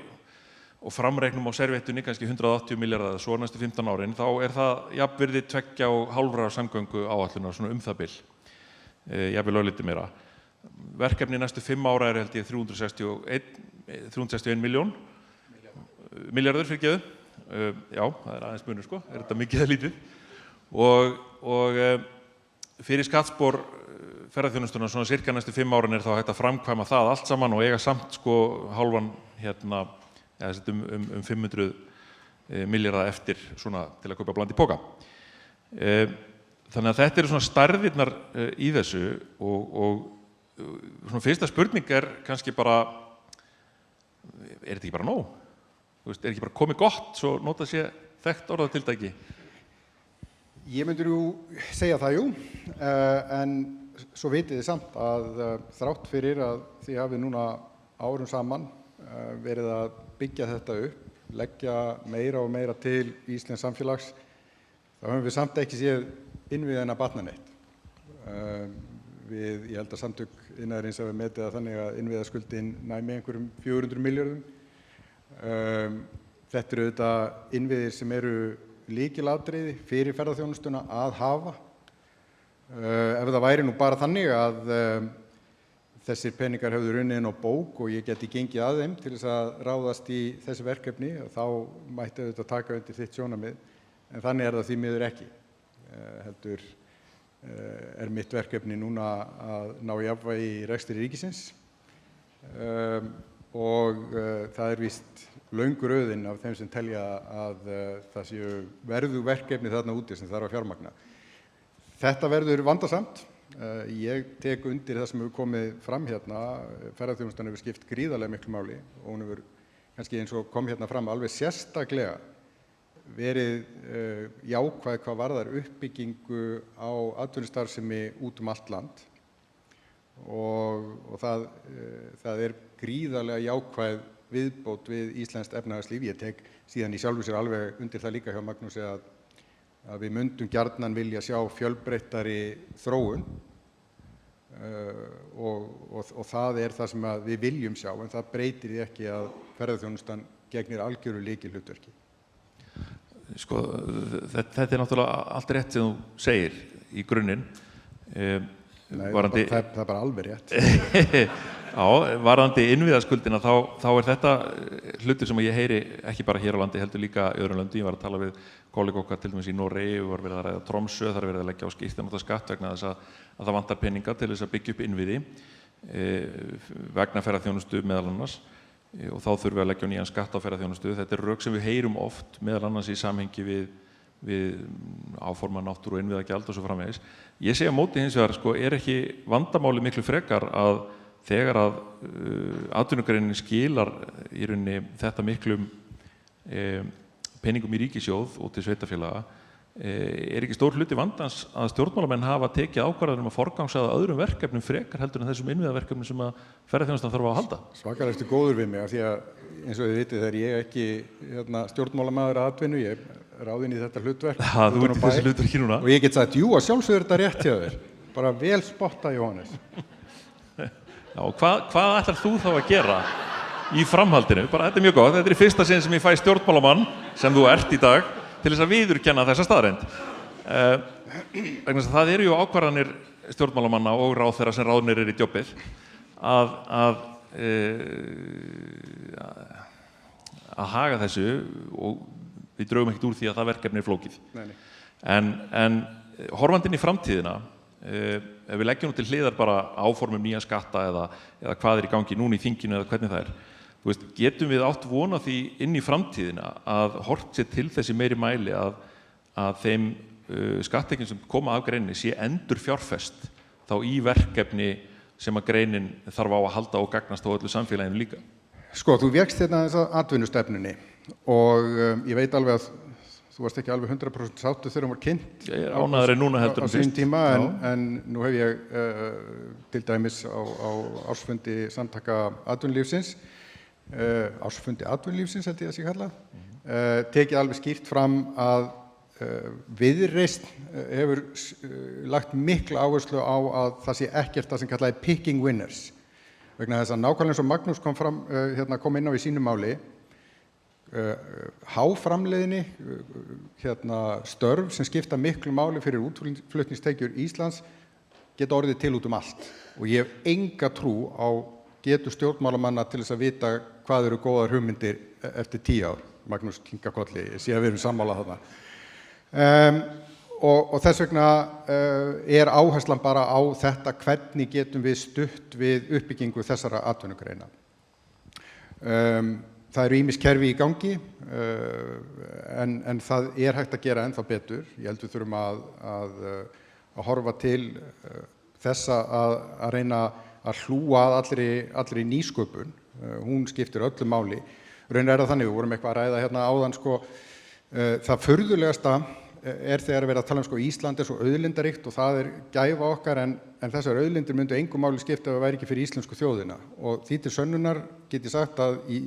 og framreiknum á servéttunni kannski 180 milljarða eða svo næstu 15 árin, þá er það jafnvirði 2,5 samgöngu áætlunar svona það bil, jafnvel örlítið meira. Verkefni næstu 5 ára held ég 361 milljarður fyrirgefðu. Já, það er aðeins munur er þetta mikið eða lítið. Og fyrir skattspor ferðaþjónustunnar svona sirka næstu 5 árin er þá hægt að framkvæma það allt saman og eiga samt hálfan um 500 milljarða eftir svona til að kaupa bland í poka. Þannig að þetta eru svona stærðirnar í þessu og svona fyrsta spurning er kannski bara, er þetta ekki bara nóg? Er ekki bara komið gott, svo notað sé þekkt orðatildæki? Ég myndi segja það, en svo vitið þið samt að þrátt fyrir að þið hafið núna árum saman verið að byggja þetta upp, leggja meira og meira til íslensks samfélags, þá höfum við samt ekki séð innviðina batna neitt. Ég held að Samtök iðnaðarins hafi metið það þannig að innviðaskuldin næmi einhverjum 400 milljörðum. Þetta eru auðvitað innviðir sem eru lykilatriði fyrir ferðaþjónustuna að hafa. Ef það væri nú bara þannig að þessir peningar hefðu runnið inn á bók og ég geti gengið að þeim til þess að ráðast í þessi verkefni, þá mætti auðvitað taka undir þitt sjónarmið, en þannig er það því miður ekki. Heldur er mitt verkefni núna að ná jafnvægi í rekstri ríkisins og það er víst löng röðin af þeim sem telja að það séu verðug verkefni þarna úti sem þarf að fjármagna. Þetta verður vandasamt. Ég tek undir það sem hefur komið fram hérna. Ferðaþjónustan hefur skipt gríðarlega miklu máli og hún hefur kannski eins og kom hérna fram alveg sérstaklega verið jákvæð hvað varðar uppbyggingu á atvinnustarfsemi út allt land og það er gríðarlega jákvæð viðbót við íslenskt efnahagslíf. Ég tek síðan í sjálfu sér alveg undir það líka hjá Magnúsi að við myndum gjarnan vilja sjá fjölbreyttari þróun og það er það sem við viljum sjá, en það breytir því ekki að ferðaþjónustan gegnir algjöru lykilhlutverki. Þetta er náttúrulega allt rétt sem þú segir í grunninn. Nei, það er bara alveg rétt. Já, varðandi innviðaskuldina þá er þetta hlutur sem ég heyri ekki bara hér á landi, heldur líka í öðrum löndum. Ég var að tala við kollega okkar til dæmis í Noregi, við varum verið að ræða Tromsö, þar er verið að leggja á skiptamáttaskatt vegna þess að það vantar peninga til þess að byggja upp innviði vegna ferðaþjónustu meðal annars. Og þá þurfum við að leggja nýjan skatt á ferðaþjónustu. Þetta er rök sem við heyrum oft, meðal annars í samhengi við við áforma náttúru og innviðagjald og svo framvegis. Ég segi á móti hins vegar, sko, ekki vandamáli miklu frekar að þegar að atvinnugreinin skilar í rauninni þetta miklum peningum í ríkissjóð og til sveitarfélaga, ekki stór hluti vandans að stjórnmálamenn hafa tekið ákvarðanir að forgangsraða öðrum verkefnum frekar heldur en þessum innviðaverkefnum sem að ferðaþjónustan þarf að halda. Svakalega ertu góður við mig af því að eins og þið vitið þegar ég ekki stjórnmálamaður að atvinnu, ég er ráðinn í þetta hlutverk. Þú ert í þessu hlutverki núna. Og ég get sagt, jú, að sjálfsögur þetta rétt hjá þér. Bara vel spotta, Jóhannes. Já, og hvað ætlar þú þá að gera í framhaldinu? Bara þetta er mjög gott, þetta er í fyrsta sinn sem ég fæ stjórnmálamann sem þú ert í dag til þess að viðurkenna þessa staðreynd. Vegna þess að það eru jú ákvarðanir stjórnmálamanna og ráðherra sem ráðnir í djobbið að haga þessu og við draugum ekkert úr því að það verkefni er flókið. En horfandi inn í framtíðina, ef við leggjum nú til hliðar bara áformum nýja skatta eða hvað er í gangi núna í þinginu eða hvernig það er, þú veist, getum við átt vona því inn í framtíðina að horft sér til þessi meiri mæli að þeim skattekjum sem koma af greininni sé endur fjárfest þá í verkefni sem að greinin þarf á að halda og gagnast á öllu samfélaginu líka? Sko, þú vékst hérna þess að atvinnustefnunni og ég veit alveg að þú varst ekki alveg 100% sáttur þegar hún var kynnt. Ég er ánægðari núna heldur en fyrst. Á sínum tíma, en nú hef ég til dæmis á ársfundi samtaka atvinnulífsins, ársfundi atvinnulífsins held ég að sé kallað, tekið alveg skýrt fram að Viðreisn hefur lagt mikla áherslu á að það sé ekkert það sem kallaði picking winners. Vegna þess að nákvæmlega eins og Magnús kom inn á í sínu máli, háframleiðni, störf sem skipta miklu máli fyrir útflutningstekjur Íslands geta orðið til út allt. Og ég hef enga trú á getu stjórnmálamanna til þess að vita hvað eru góðar hugmyndir eftir 10 ár. Magnús kinkar kolli, ég sé að við erum sammála þarna. Og þess vegna er áherslan bara á þetta hvernig getum við stutt við uppbyggingu þessara atvinnugreina. Það eru ýmis kerfi í gangi en það er hægt að gera ennþá betur. Ég held við þurfum að horfa til þess að reyna að hlúa að allri nýsköpun. Hún skiptir öllu máli. Raunar er það þannig, við vorum eitthvað að ræða hérna áðan sko, það furðulegasta er þegar við erum að tala um sko Ísland er svo auðlindaríkt og það er gæfa okkar en þessar auðlindir myndu engu máli skipta ef það væri ekki fyrir íslensku þjóðina og því til sönnunar get ég sagt að í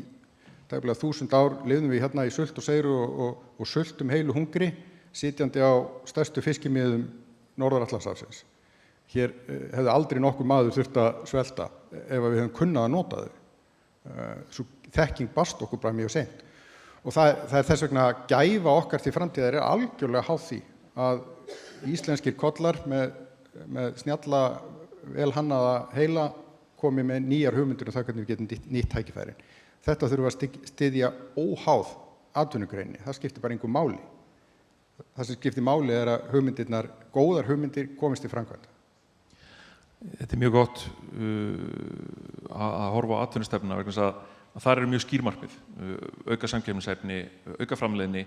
tæplega 1000 ár lifðum við hérna í sult og seyru og sultum heilu hungri sitjandi á stærstu fiskimiðum Norður-Atlantshafsins. Hér hefði aldrei nokkur maður þurft að svelta ef við hefum kunnað að nota þau. Svo þekking barst okkur bara mjög seint. Og það er þess vegna að gæfa okkar til framtíðar er algjörlega háð því að íslenskir kollar með snjalla, velhannaða heila komi með nýjar hugmyndir og það hvernig við getum nýtt tækifærin. Þetta þurfum við að styðja óháð atvinnugreininni. Það skiptir bara engu máli. Það sem skiptir máli er að hugmyndirnar, góðar hugmyndir komist til framkvæmda. Þetta er mjög gott að horfa á atvinnustefnuna vegna þess að þar eru mjög skýr markmið, auka samkeppnishæfni, auka framleiðni,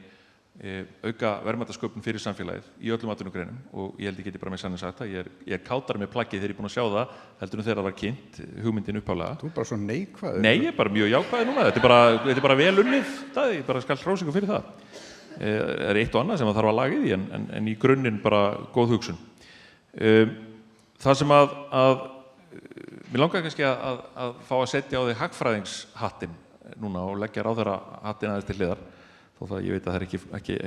auka verðmætasköpun fyrir samfélagið í öllum atvinnugreinum og ég held ég geti bara með sannig sagt að ég er kátari með plaggið þegar ég er búinn að sjá það heldur en þegar það var kynnt hugmyndin upphaflega. Þú er bara svo neikvæður. Nei, ég er bara mjög jákvæður núna, þetta er bara vel unnið, ég bara skal hrósa ykkur fyrir það. Það er eitt og annað sem það þarf að laga í því en í grunninn bara góð hugsun. Það sem mér langar kannski að fá að setja á þig hagfræðingshattinn núna og leggja ráðherra hattinn aðeins til hliðar, þó það ég veit að það er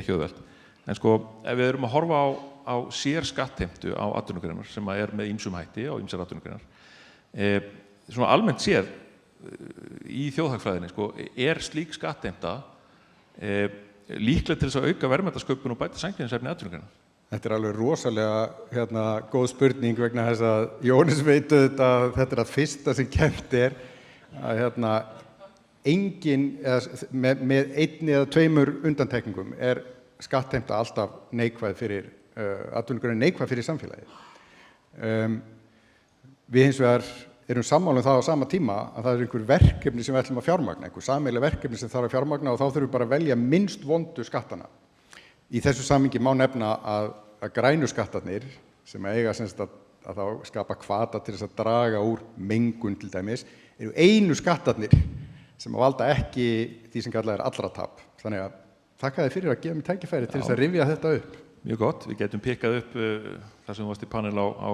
ekki auðvelt. En sko, ef við erum að horfa á sér skattheimtu á atvinnugreinar sem er með ýmsum hætti á ýmsar atvinnugreinar, svona almennt séð í þjóðhagfræðinni, sko, er slík skattheimta líkleg til þess að auka verðmætasköpun og bæta samkeppnishæfni atvinnugreinar? Þetta er alveg rosalega góð spurning vegna þess að Jóhannes veit auðvitað að þetta er að fyrsta sem kennt er að engin, með einni eða tveimur undantekningum er skattheimta alltaf neikvæð fyrir atvinnugreinin, neikvæð fyrir samfélagið. Við hins vegar erum sammála um það á sama tíma að það er einhver verkefni sem við ætlum að fjármagna, einhver sameiginleg verkefni sem þarf að fjármagna og þá þurfum við bara að velja minnst vondu skattana. Í þessu samhengi má nefna að grænu skattarnir sem eiga sem sagt að þá skapa hvata til þess að draga úr mengun til dæmis, eru einu skattarnir sem valda ekki því sem kallað allra tap. Þannig að þakka þér fyrir að gefa mér tækifæri til þess að rifja þetta upp. Mjög gott, við getum pikkað upp það sem þú varst í panel á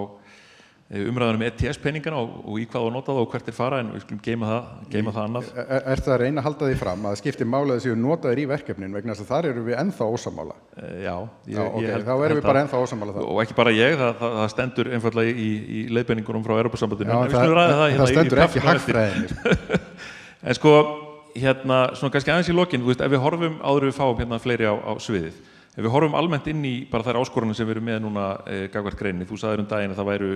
umræðunum ETS-peningana og í hvað á notað og hvert fara, en við skulum geyma það annað. Það að reyna að halda því fram að skiptir máli að þessu notaðir í verkefnin vegna þess að þar erum við ennþá ósammála? Já, þá erum við bara ennþá ósammála það. Og ekki bara ég, það stendur einfaldlega í leiðbeiningunum frá Evrópusambandinu. Það stendur ekki hagfræðinni. En sko, svona kannski aðeins í lokin, ef við horfum áður við fáum fleiri á sviðið, ef við horfum almennt inn í bara þær áskoranir sem við erum með núna gagnvart greininni, þú sagðir daginn að það væru,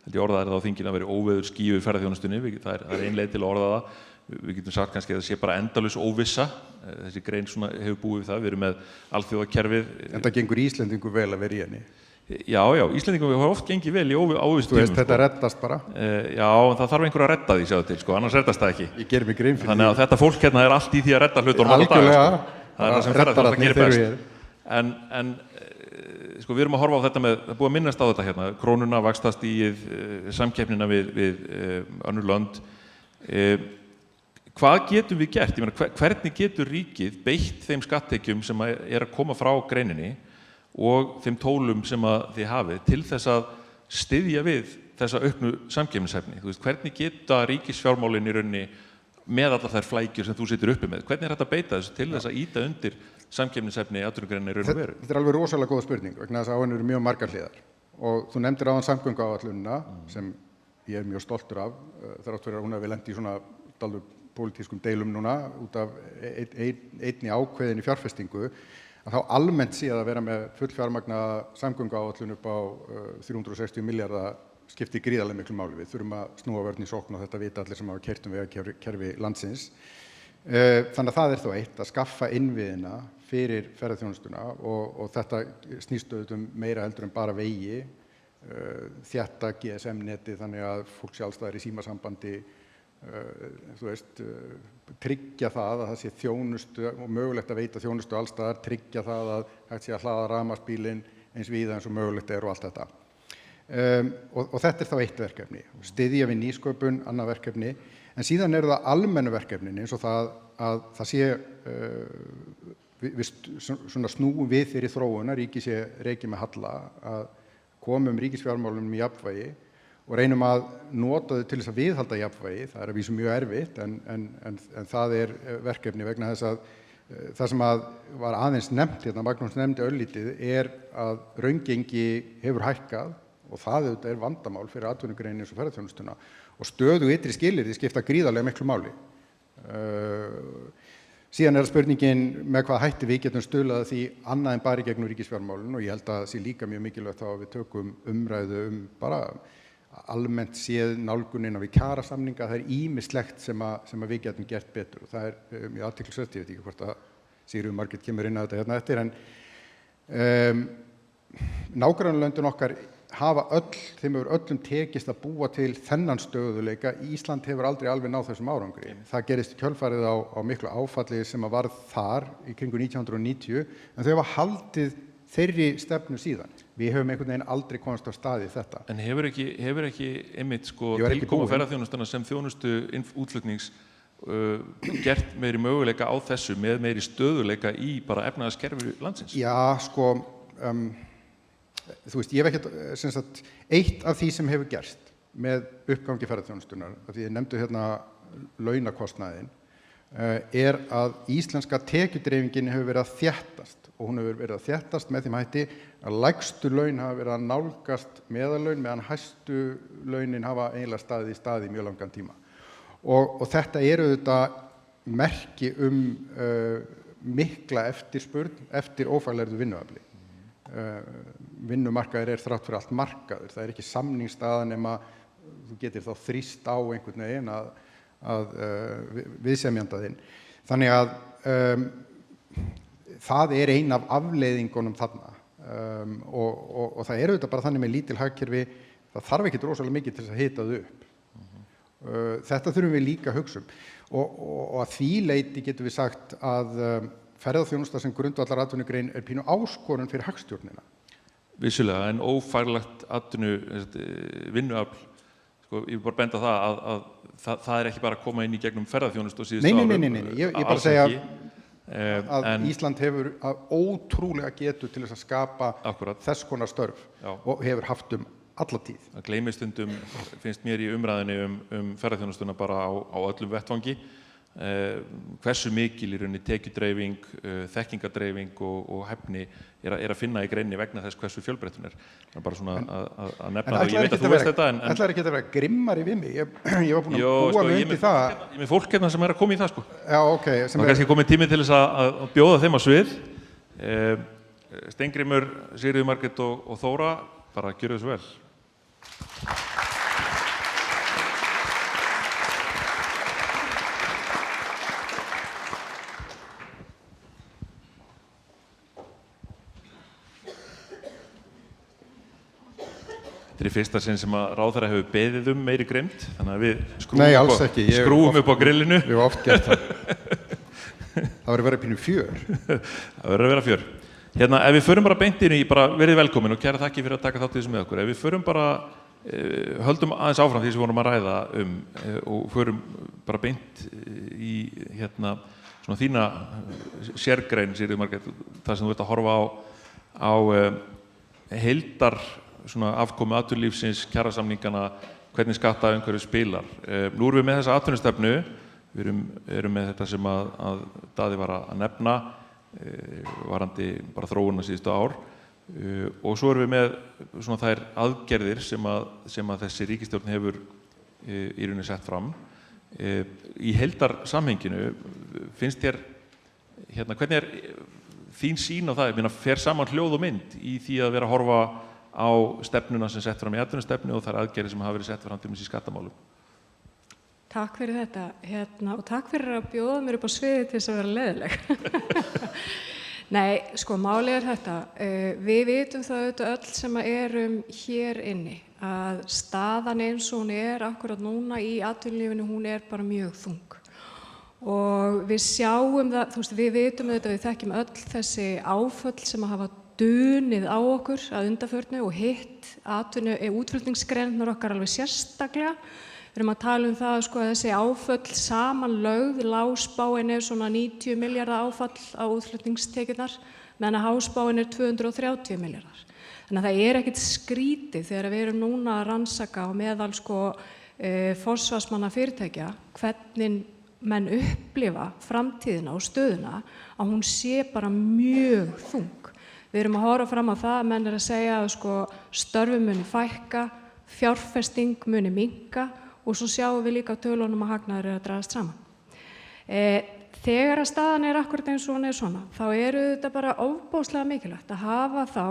held ég orðaðir það á þinginu, að væri óveður skíu í ferðaþjónustunni, það er ein leið til að orða það, við getum sagt kannski að það sé bara endalaus óvissa, þessi grein svona hefur búið við það, við erum með alþjóðakerfið. En það gengur Íslendingu vel að vera í henni? Já, Íslendingum hefur oft gengið vel í óvistum. Þú veist, þetta reddast bara? Já, en það þarf einhver að redda því, sjáðu til, sko, annars reddast það ekki. Ég ger mig grein fyrir því. Þannig að þetta fólk er allt í því að redda hlutunum alla daga, sko. Það er það sem ferðaþjónusta gerir best. En sko, við erum að horfa á þetta það er búið að minnast á þetta krónuna, vaxtastigið, samkeppnina við önnur lönd. Hvað getum við gert? Ég meina, hvernig getur ríkið beitt þeim skatttekjum sem að koma frá greininni og þeim tólum sem að þið hafið til þess að styðja við þessa auknu samkeppnishæfni? Þú veist, hvernig geta ríkisfjármálin í rauninni með allar þær flækjur sem þú situr uppi með? Hvernig er þetta að beita þessu til þess að ýta undir samkeppnishæfni atvinnugreininni í raun og veru? Þetta er alveg rosalega góð spurning vegna þess að á henni eru mjög margar hliðar. Og þú nefndir áðan samgönguáætlunina sem ég er mjög stoltur af, þrátt fyrir að hún hafi lent í svona dálítið pólitískum deilum núna út af einni ákveðinni fjárfestingu, að þá almennt séð að vera með fullfjármagnaða samgönguáætlun upp á 360 milljarða skiptir gríðarlega miklu máli. Við þurfum að snúa vörn í sókn og þetta vita allir sem hafa keyrt vegakerfi landsins. Þannig að það er þó eitt að skaffa innviðina fyrir ferðaþjónustuna og þetta snýst auðvitað meira heldur en bara vegi, þétta GSM-neti þannig að fólk sé alls staðar í símasambandi, þú veist, tryggja það að það sé þjónustu og mögulegt að veita þjónustu alls staðar, tryggja það að hægt sé að hlaða rafmagnsbílinn eins víða eins og mögulegt er og allt þetta. Og þetta er þá eitt verkefni, styðja við nýsköpun, annað verkefni, en síðan eru það almennu verkefnin eins og það að það sé við svona snúum við fyrir þróun að ríki sé rekið með halla, að komum ríkisfjármálunum í jafnvægi og reynum að nota þau til þess að viðhalda jafnvægi. Það er að vísu mjög erfitt en það er verkefni vegna þess að það sem að var aðeins nefnt Magnús nefndi örlítið, er að raungengi hefur hækkað og það auðvitað er vandamál fyrir atvinnugreinin eins og ferðaþjónustuna og stöðu ytri skilyrði skipta gríðarlega miklu máli. Síðan er það spurningin með hvað hætti við getum stuðlað því annað en bara í gegnum ríkisfjármálin og ég held að það sé líka mjög mikilvægt þá að við tökum umræðu bara almennt séð nálgunina við kjarasamninga. Það er ýmislegt sem að við getum gert betur og það er mjög athyglisvert, ég veit ekki hvort að Sigríður Margrét kemur inn á þetta hérna eftir, en nágrannalöndin okkar þeim hefur öllum tekist að búa til þennan stöðuleika. Ísland hefur aldrei alveg náð þessum árangri. Það gerist í kjölfarið á miklu áfalli sem að varð þar í kringu 1990, en þau hafa haldið þeirri stefnu síðan. Við höfum einhvern veginn aldrei komast á staði þetta. En hefur ekki einmitt tilkoma ferðaþjónustuna sem þjónustu útflutnings gert meiri möguleika á þessu með meiri stöðuleika í bara efnahagskerfi landsins? Já, sko, þú veist, ég hef ekkert, sem sagt, eitt af því sem hefur gerst með uppgangi ferðaþjónustunar, af því ég nefndu hérna launakostnaðinn, er að íslenska tekjudreifingin hefur verið að þéttast og hún hefur verið að þéttast með þeim hætti að lægstu laun hafa verið að nálgast meðallaun meðan hæstu launin hafa eiginlega staðið í staði í mjög langan tíma. Og þetta er auðvitað merki mikla eftirspurn eftir ófaglærðu vinnuafli. Vinnumarkaður er þrátt fyrir allt markaður. Það er ekki samningsstaða nema þú getur þá þrýst á einhvern veginn að viðsemjanda þinn. Þannig að það er ein af afleiðingunum þarna og það er auðvitað bara þannig með lítil hagkerfi, það þarf ekkert rosalega mikið til þess að hita þau upp. Þetta þurfum við líka að hugsa um og að því leyti getum við sagt að ferðaþjónusta sem grundvallar atvinnugrein pínu áskorun fyrir hagstjórnina. Vissulega, en ófærlegt vinnuafl, sko, ég vil bara benda á það að það ekki bara að koma inn í gegnum ferðaþjónustu og síðustu árum. Nei, ég bara segja að Ísland hefur ótrúlega getu til þess að skapa þess konar störf og hefur haft alla tíð. Það gleymist stundum, finnst mér í umræðinni ferðaþjónustuna bara á öllum vettvangi. Hversu mikil í rauninni tekjudreifing, þekkingadreifing og hæfni er að finna í greinni vegna þess hversu fjölbreytt hún er. Það bara svona að nefna það. Ég veit að þú veist þetta. Ætlar ekki að vera grimmari við mig? Ég var búin að búa mig undir það. Ég með fólk hérna sem að koma í það, sko. Já, ok. Það er kannski komið tími til þess að bjóða þeim á svið. Steingrímur, Sigríður Margrét og Þóra, bara gjörðu þessu vel. Þetta er í fyrsta sinn sem að ráðherra hefur beðið meiri grimmd, þannig að við skrúum upp á grillinu. Við höfum oft gert það. Það verður að vera pínu fjör. Það verður að vera fjör. Hérna, ef við förum bara beint inn í, bara verið velkomin og kæra þakki fyrir að taka þátt í þessu með okkur. Ef við förum bara, höldum aðeins áfram því sem við vorum að ræða og förum bara beint í svona þína sérgrein, Sigríður Margrét, það sem þú ert að horfa á heildar svona afkomu atvinnulífsins, kjarasamningana, hvernig skattaumhverfið spilar. Nú erum við með þessa atvinnustefnu, við erum með þetta sem að Daði var að nefna, varandi bara þróunina síðustu ár, og svo erum við með svona þær aðgerðir sem að þessi ríkisstjórn hefur í rauninni sett fram. Í heildarsamhenginu finnst þér, hvernig er þín sýn á það? Ég meina, fer saman hljóð og mynd í því að vera að horfa á stefnuna sem sett fram í atvinnustefnu og þær aðgerðir sem hafa verið sett fram til dæmis í skattamálum. Takk fyrir þetta og takk fyrir að bjóða mér upp á sviði til þess að vera leiðileg. Nei, sko, málið er þetta. Við vitum það auðvitað öll sem erum hér inni að staðan eins og hún er akkurat núna í atvinnulífinu, hún er bara mjög þung. Og við sjáum það, þú veist, við vitum auðvitað, við þekkjum öll þessi áföll sem að hafa dunið á okkur að undanförnu og hitt útflutningsgreinarnar okkar alveg sérstaklega. Við erum að tala um það, sko, að þessi áföll samanlögð, lágspáin er svona 90 milljarða áfall á útflutningstekjurnar, meðan að háspáin er 230 milljarðar. Þannig að það er ekkert skrítið þegar við erum núna að rannsaka á meðal, sko, forsvarsmanna fyrirtækja hvernig menn upplifa framtíðina og stöðuna, að hún sé bara mjög þung. Við erum að horfa fram á það að menn að segja að, sko, störfum muni fækka, fjárfesting muni minnka og svo sjáum við líka á tölunum að hagnaður að dragast saman. Þegar að staðan er akkurat eins og hún er svona, þá eru þetta bara ofboðslega mikilvægt að hafa þá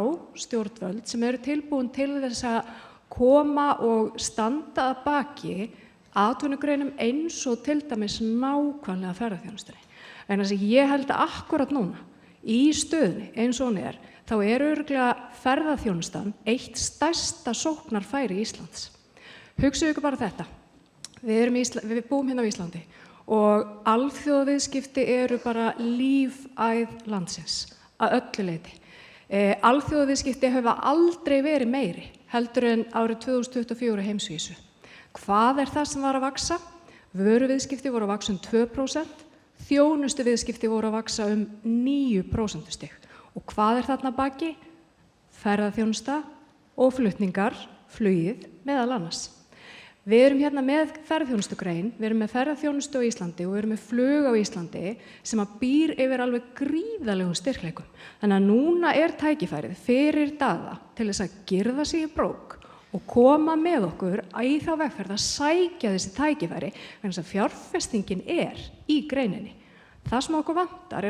stjórnvöld sem eru tilbúin til þess að koma og standa að baki atvinnugreinum eins og til dæmis nákvæmlega ferðaþjónustunni. En þess að ég held að akkurat núna í stöðunni eins og hún er, þá örugglega ferðaþjónustan eitt stærsta sóknarfæri Íslands. Hugsaðu ykkur bara þetta. Við búum hérna á Íslandi og alþjóðaviðskipti eru bara lífæð landsins að öllu leyti. Alþjóðaviðskipti hafa aldrei verið meiri heldur en árið 2024 heimsvísu. Hvað er það sem var að vaxa? Vöruviðskipti voru að vaxa 2%, þjónustuviðskipti voru að vaxa 9% stig. Og hvað er þarna baki? Ferðaþjónusta og flutningar, flugið meðal annars. Við erum hérna með ferðaþjónustugrein, við erum með ferðaþjónustu á Íslandi og við erum með flug á Íslandi sem að býr yfir alveg gríðalegum styrkleikum. Þannig að núna er tækifærið fyrir Daða til þess að girða sig í brók og koma með okkur í þá vegferð að sækja þessi tækifæri vegna þess að fjárfestingin er í greininni. Það sem okkur vantar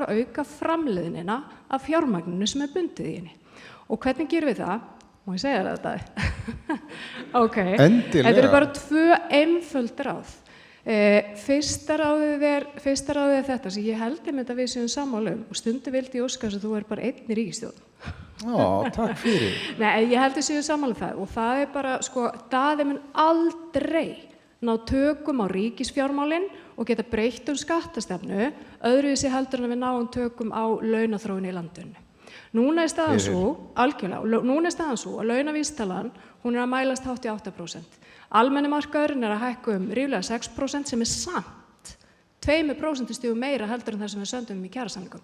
að auka framleiðnina af fjármagninu sem er bundið í henni. Og hvernig gerum við það? Má ég segja þetta? Ok. Endilega. Þetta eru bara 2 einföld ráð. Fyrsta ráðið er þetta sem ég held að við séum sammála og stundum vildi ég óska þess að þú er bara einn í ríkisstjórn. Takk fyrir. Nei, ég held að séu sammála það og það er bara, sko, Daði mun aldrei ná tökum á ríkisfjármálin og geta breytt skattastefnu öðruvísi heldur en að við náum tökum á launaþróun í landinu. Núna er staðan svo, algjörlega, núna er staðan svo að launavísitalan, hún er að mælast hátt í 8%. Almenni markaðurinn er að hækka ríflega 6% sem er samt 2% stigum meira heldur en það sem við sömdum í kjarasamningum.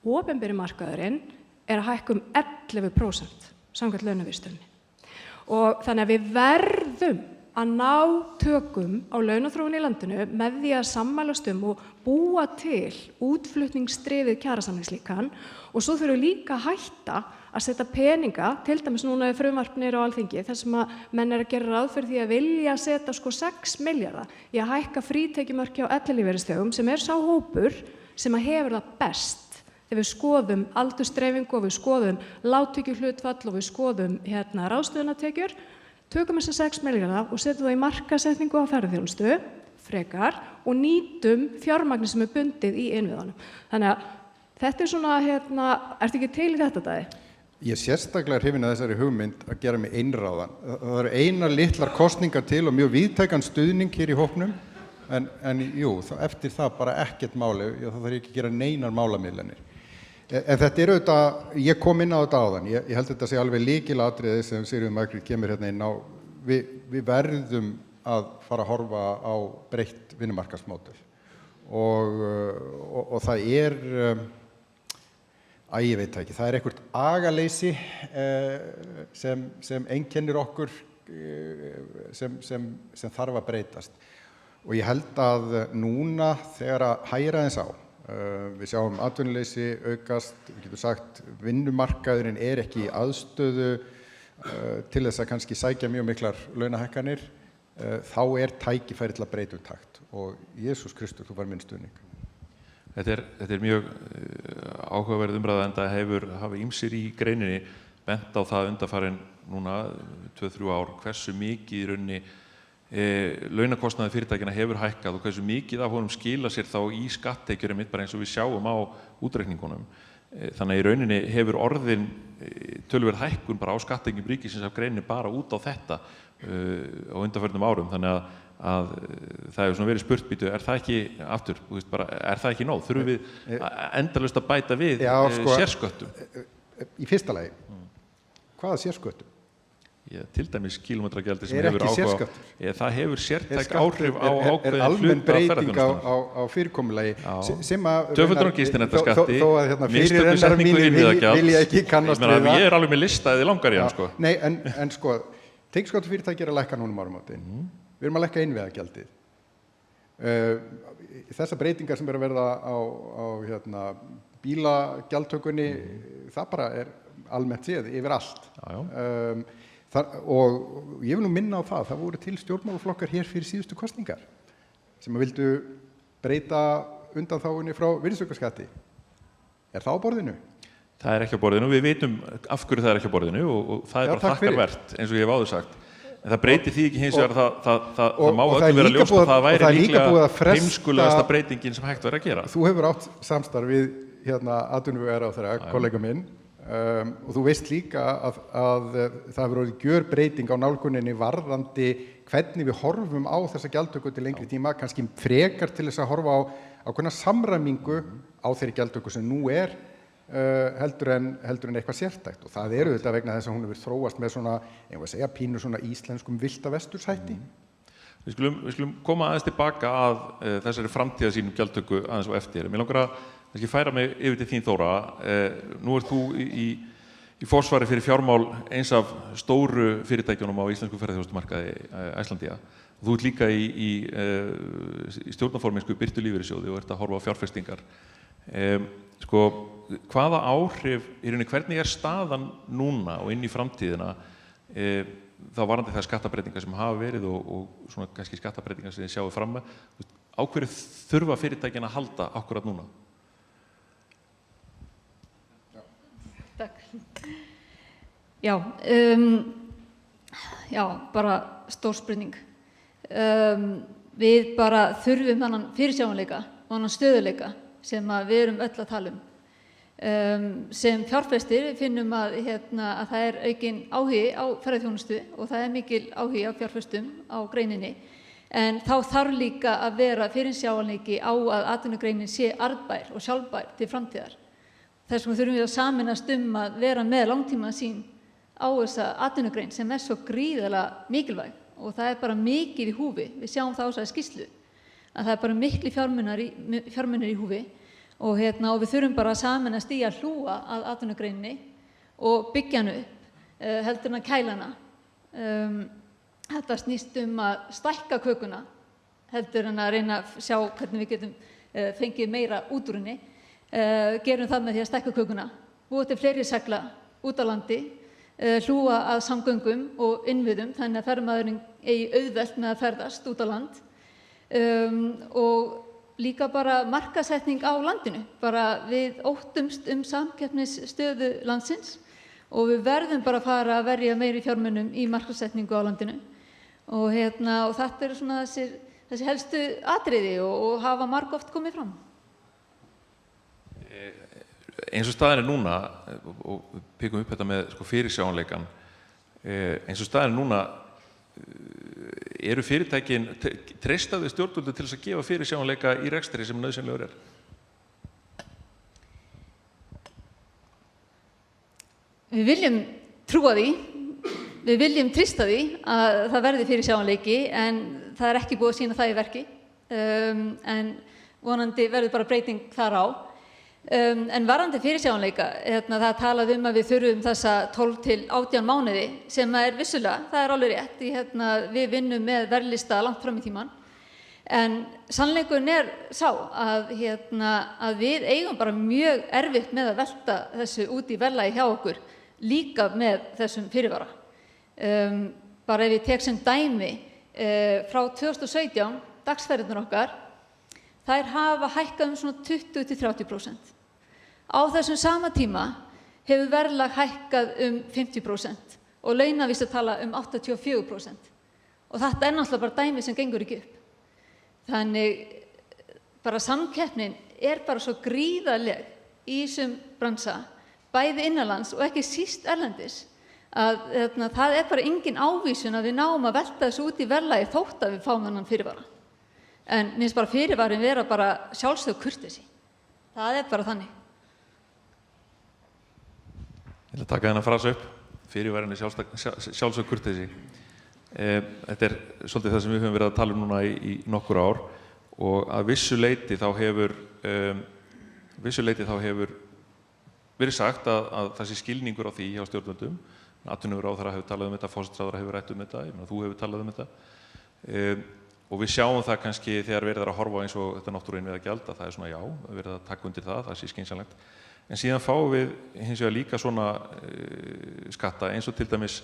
Opinberi markaðurinn er að hækka 11% samkvæmt launavísitölunni. Og þannig að við verðum að ná tökum á launaþróun í landinu með því að sammælast og búa til útflutningsdrifið kjarasamningslíkan og svo þurfum við líka að hætta að setja peninga, til dæmis núna er frumvarp niður á Alþingi þar sem að menn er að gera ráð fyrir því að vilja setja 6 milljarða í að hækka frítekjumörk hjá ellilífeyrisþegum sem er sá hópur sem að hefur það best þegar við skoðum aldursdreifingu og við skoðum lágtekjuhlutfall og við skoðum ráðstöfunartekjur. Tökum þessa 6 milljarða og setjum það í markaðssetningu á ferðaþjónustu frekar og nýtum fjármagni sem er bundið í innviðunum. Þannig að þetta er svona, ertu ekki til í þetta, Daði? Ég sérstaklega hrifinn af þessari hugmynd að gera mig einráðan. Það eru einar litlar kosningar til og mjög víðtækan stuðning hér í hópnum, en jú, eftir það bara ekkert máli, það þarf ekki að gera neinar málamiðlanir. En þetta er auðvitað, ég kom inn á þetta áðan, ég held þetta sé alveg lykilatriði sem Sigríður Margrét kemur hérna inn á, við verðum að fara að horfa á breytt vinnumarkaðsmódel og það er, ég veit ekki, það er eitthvað agaleysi sem einkennir okkur sem þarf að breytast og ég held að núna þegar að hæra þess á, við sjáum atvinnuleysi aukast, við getum sagt vinnumarkaðurinn er ekki í aðstöðu til þess að kannski sækja mjög miklar launahækkanir, þá er tækifæri til að breyta takt og Jesús Kristur, þú var minn stuðning. Þetta er mjög áhugaverð umræða en það hafa ýmsir í greininni bent á það undanfarin núna 2-3 ár hversu mikið í rauninni launakostnaði fyrirtækjanna hefur hækkað og hversu mikið af honum skila sér þá í skatttekjur bara eins og við sjáum á útreikningunum. Þannig að í rauninni hefur orðin töluverð hækkun bara á skatttekjum ríkisins af greininni bara út á þetta á undanförnum árum. Þannig að það hefur svona verið spurt býtu, er það ekki aftur, er það ekki nóg? Þurfum við endalaust að bæta við sérsköttum? Í fyrsta lagi, hvaða sérsköttum? Til dæmis kílómetragjaldi sem hefur áhuga, það hefur sértæk áhrif á ákveðin almenn breyting á fyrirkomulagi tvöfaldur og gistinættaskatti, mistökusetningu innviðagjalds, vil ég ekki kannast við það. Ég er alveg með lista eða langar í hann sko. Nei, en sko, tekjuskattafyrirtæki er að lækka núna áramótin. Við erum að lækka innviðagjaldið. Þessar breytingar sem eru að verða á bílagjaldtökunni, það bara er almennt séð yfir allt. Og ég vil nú minna á það voru til stjórnmálaflokkar hér fyrir síðustu kosningar sem vildu breyta undanþágunni frá virðisaukaskatti. Er það á borðinu? Það er ekki á borðinu, við vitum af hverju það er ekki á borðinu og það er bara þakkarvert eins og ég hef áður sagt. En það breytir því ekki hins vegar það má öllum vera ljóst að það væri líklega heimskulegasta breytingin sem hægt væri að gera. Þú hefur átt samstarf við atvinnuvegaráðherra, kollega minn, og þú veist líka að það hefur orðið gjörbreyting á nálguninni varðandi hvernig við horfum á þessa gjaldtöku til lengri tíma, kannski frekar til þess að horfa á ákveðna samræmingu á þeirri gjaldtöku sem nú er heldur en eitthvað sértækt og það eru þetta vegna þess að hún hefur þróast með svona, ég var að segja, pínu svona íslenskum villta vesturshætti. Við skulum koma aðeins tilbaka að þessari framtíðarsýn gjaldtöku aðeins og eftir. Mér langar að færa mig yfir til þín Þóra. Nú ert þú í forsvari fyrir fjármál eins af stóru fyrirtækjunum á íslensku ferðaþjónustumarkaði Icelandair. Þú ert líka í stjórnarformennsku Birtu lífeyrissjóði og ert að horfa á fjárfestingar. Hvaða áhrif, hvernig er staðan núna og inn í framtíðina þá varðandi það skattabreytingar sem hafa verið og svona kannski skattabreytingar sem þið sjáu fram með, á hverju þurfa fyrirtækin að halda akkurat núna? Takk. Já, bara stór spurning. Við bara þurfum þannan fyrirsjáanleika og þannan stöðuleika sem við erum öll að tala um. Sem fjárfestir finnum að það er aukinn áhugi á ferðaþjónustu og það er mikil áhugi á fjárfestum á greininni En þá þarf líka að vera fyrirsjáanleiki á að atvinnugreinin sé arðbær og sjálfbær til framtíðar. Þess vegna þurfum við að sameinast að vera með langtímasýn á þessa atvinnugrein sem svo gríðarlega mikilvæg og það bara mikið í húfi. Við sjáum það á þessari skýrslu að það bara mikli fjármunir í húfi og við þurfum bara að sameinast í að hlúa að atvinnugreininni og byggja hana upp heldur en að kæla hana. Þetta snýst að stækka kökuna heldur en að reyna að sjá hvernig við getum fengið meira út úr henni. Gerum það með því að stækka kökuna, búa til fleiri segla út á landi, hlúa að samgöngum og innviðum þannig að ferðamaðurinn eigi auðvelt með að ferðast út á land og líka bara markaðssetning á landinu. Bara við óttumst samkeppnisstöðu landsins og við verðum bara að fara að verja meiri fjármunum í markaðssetningu á landinu og þetta eru svona þessi helstu atriði og hafa margoft komið fram. Eins og staðan núna, og við pikum upp þetta með fyrirsjáanleikan, eins og staðan núna eru fyrirtækin, treysta þau stjórnvöldum til þess að gefa fyrirsjáanleika í rekstri sem nauðsynlegur er? Við viljum trúa því, við viljum treysta því að það verði fyrirsjáanleiki en það ekki búið að sýna það í verki en vonandi verður bara breyting þar á. En varðandi fyrirsjáanleika, það talað að við þurfum þessa 12 til 18 mánuði sem vissulega, það alveg rétt, við vinnum með verðlista langt fram í tímann en sannleikurinn sá að við eigum bara mjög erfitt með að velta þessu út í verðlagi hjá okkur líka með þessum fyrirvara. Bara ef ég tek sem dæmi frá 2017, dagsferðirnar okkar, þær hafa hækkað svona 20 til 30%. Á þessum sama tíma hefur verðlag hækkað 50% og launavísitala 84%. Og þetta náttúrulega bara dæmi sem gengur ekki upp. Þannig bara samkeppnin bara svo gríðarleg í þessum bransa, bæði innanlands og ekki síst erlendis, að það bara engin ávísun að við náum að velta þessu út í verðlagi þótt að við fáum þennan fyrirvara. En mér finnst bara fyrirvarin vera bara sjálfsögð kurteisi. Það bara þannig. Ég ætla að taka þennan frasa upp, fyrirvarin sjálfsögð kurteisi. Þetta svolítið það sem við höfum verið að tala núna í nokkur ár og að vissu leyti þá hefur verið sagt að það sé skilningur á því hjá stjórnvöldum. Atvinnuvegaráðherra hefur talað þetta, forsætisráðherra hefur rætt þetta, þú hefur talað þetta. Og við sjáum það kannski þegar verið að horfa eins og þetta náttúruinnviðagjald að það svona já, verið að taka undir það sé skynsamlegt. En síðan fáum við hins vegar líka svona skatta eins og til dæmis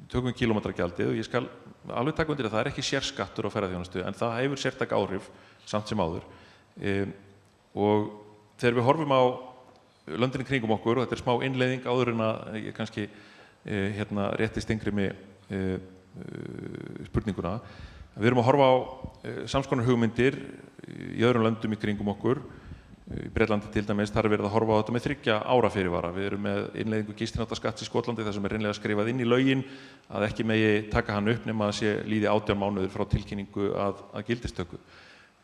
tökum kílómetragjaldið og ég skal alveg taka undir að það ekki sérskattur á ferðaþjónustu en það hefur sértæk áhrif samt sem áður. Og þegar við horfum á löndin í kringum okkur og þetta smá innleiðing áður en að ég kannski rétti Steingrími spurninguna. Við erum að horfa á samskonar hugmyndir í öðrum löndum í kringum okkur. Í Bretlandi til dæmis þar verið að horfa á þetta með 3 ára fyrirvara. Við erum með innleiðingu gistináttaskatts í Skotlandi þar sem hreinlega skrifað inn í lögin að ekki megi taka hann upp nema að sé líði 18 mánuðir frá tilkynningu að gildistöku.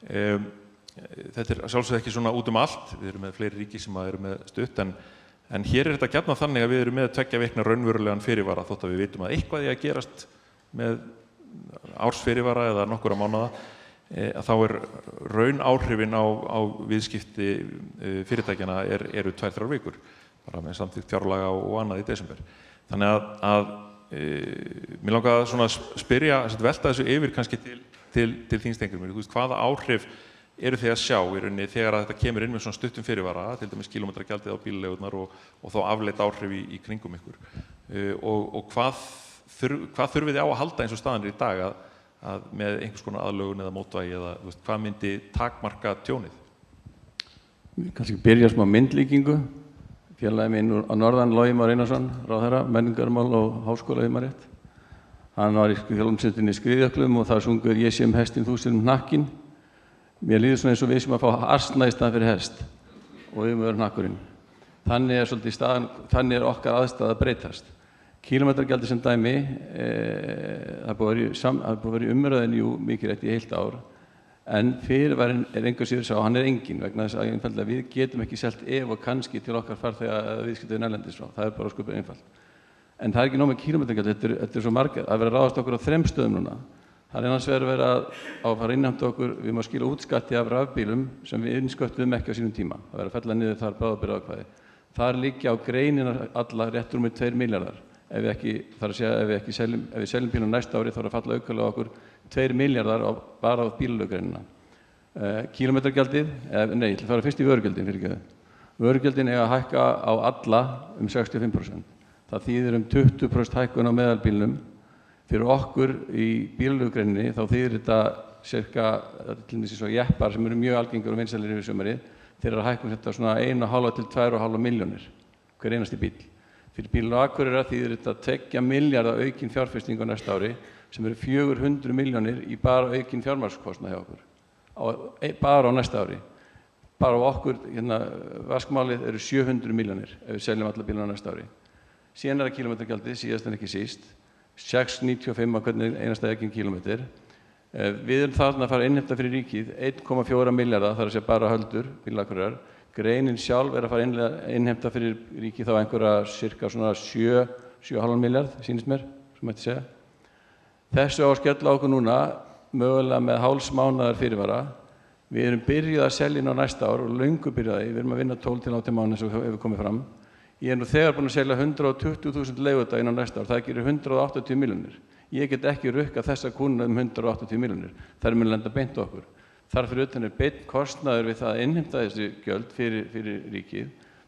Þetta sjálfsögð ekki svona út allt. Við erum með fleiri ríki sem eru með stutt en hér þetta gjarnan þannig að við erum með 2 vikna raunverulegan fyrirvara þótt að við vitum að eitthvað að gerast með ársfyrirvara eða nokkura mánaða. Þá raun áhrifin á viðskipti fyrirtækjana eru 2-3 vikur bara með samþykkt fjárlaga og annað í desember. Þannig að mér langar að spyrja, velta þessu yfir kannski til þín Steingrímur. Hvaða áhrif eru þið að sjá í rauninni þegar að þetta kemur inn með svona stuttum fyrirvara, til dæmis kílómetragjaldið á bílaleigurnar og þá afleidd áhrif í kringum ykkur. Og hvað þurfið þið á að halda eins og staðan í dag að með einhvers konar aðlögun eða mótvægi eða hvað myndi takmarka tjónið? Kannski byrja smá myndlíkingu. Félagi minn á norðan, Logi Már Einarsson, ráðherra, menningarmál og háskóla rétt. Hann var í hljómsveitinni Skriðjöklum og þar sungur Ég sé hestinn, þú sér hnakkinn. Mér líður svona eins og við sem að fá asna í staðinn fyrir hest og við höfum verið hnakkurinn. Þannig svolítið staðan, þannig okkar aðstæða að breytast. Kílómetragjaldi sem dæmi, það er búið að vera í umræðinu mikið rétt í heilt ár, en fyrirvarinn engu síður sá, hann engin vegna þess að einfaldlega við getum ekki selt ef og kannski til okkar farþega að viðskiptavinum erlendis frá. Það bara ósköp einfalt. En það ekki nóg með kílómetragjaldi, þetta svo margir að vera að ráðast okkur á 3 stöðum núna. Það annars verið að fara innheimta okkur, við má skila útskatti af rafbílum sem við innsköttuðum ekki á sínum tíma. Það verið að fella niður þar bráðabirgðaákvæði. Þar liggja á greinina alla rétt rúmir 2 milljarðar. Ef við seljum bílum næsta ári þá að falla aukalega okkur 2 milljarðar bara á bílalöggreinina. Kílómetragjaldið, nei, ég ætla að fara fyrst í vörugjöldin fyrirgefðu. Vörugjöldin eiga að hækka á alla 65%. Það þýðir 20% hækkun á meðalbílnum. Fyrir okkur í bílalöggreininni þá þýðir þetta cirka, til dæmis svo jeppar sem eru mjög algengur og vinsælir yfir sumarið, þeir eru að hækka þetta svona 1,5 til 2,5 milljónir hver einasti bíl. Fyrir bílinn á Akureyrar þýðir þetta 2 milljarða aukin fjárfesting á næsta ári sem eru 400 milljónir í bara aukin fjármagnskostnað hjá okkur. Bara á næsta ári. Bara á okkur, vaskmálið eru 700 milljónir ef við seljum alla bílana á næsta ári. Síðan það kílómetragjaldið, síðast en ekki síst, 6,95 á hvernig einasta ekinn kílómetr. Við erum þarna að fara að innheimta fyrir ríkið 1,4 milljarða, það er að segja bara höldur, bílinn Akureyrar. Greinin sjálf er að fara að innheimta fyrir ríkið þá einhverja cirka svona 7,5 milljarð, sýnist mér, sem mætti segja. Þessu á að skella okkur núna, mögulega með hálfs mánaðar fyrirvara. Við erum byrjuð að selja inn á næsta ár og löngu byrjaði, við erum að vinna 12 til 18 mánuði eins og hefur komið fram. Ég er nú þegar búin að selja 120.000 leigudaga inn á næsta ár, það gerir 180 milljónir. Ég get ekki rukkað þessa kúnna 180 milljónir, það mun lenda beint okkur. Þar fyrir utan beinn kostnaður við það að innheimta þessi gjöld fyrir ríkið.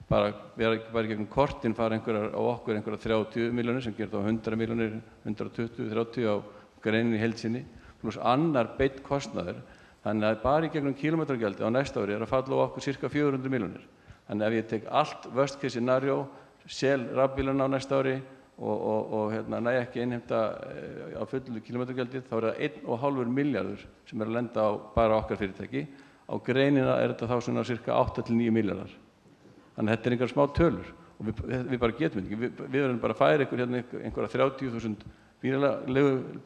Bara gegnum kortin fara á okkur einhverja 30 milljónir sem gerir þá 100 milljónir, 120, 30 á greininni í heild sinni, pluss annar beinn kostnaður. Þannig að bara í gegnum kílómetragjaldi á næsta ári er að falla á okkur cirka 400 milljónir. Þannig að ef ég tek allt worst case scenario, sel rafbílana á næsta ári og næ ekki innheimta á fullu kílómetragjaldið, þá er það 1,5 milljarður sem að lenda á bara okkar fyrirtæki. Á greinina er þetta þá svona cirka 8 til 9 milljarðar. Þannig að þetta einhverjar smá tölur og við bara getum ekki. Við verðum bara að færa einhverja 30.000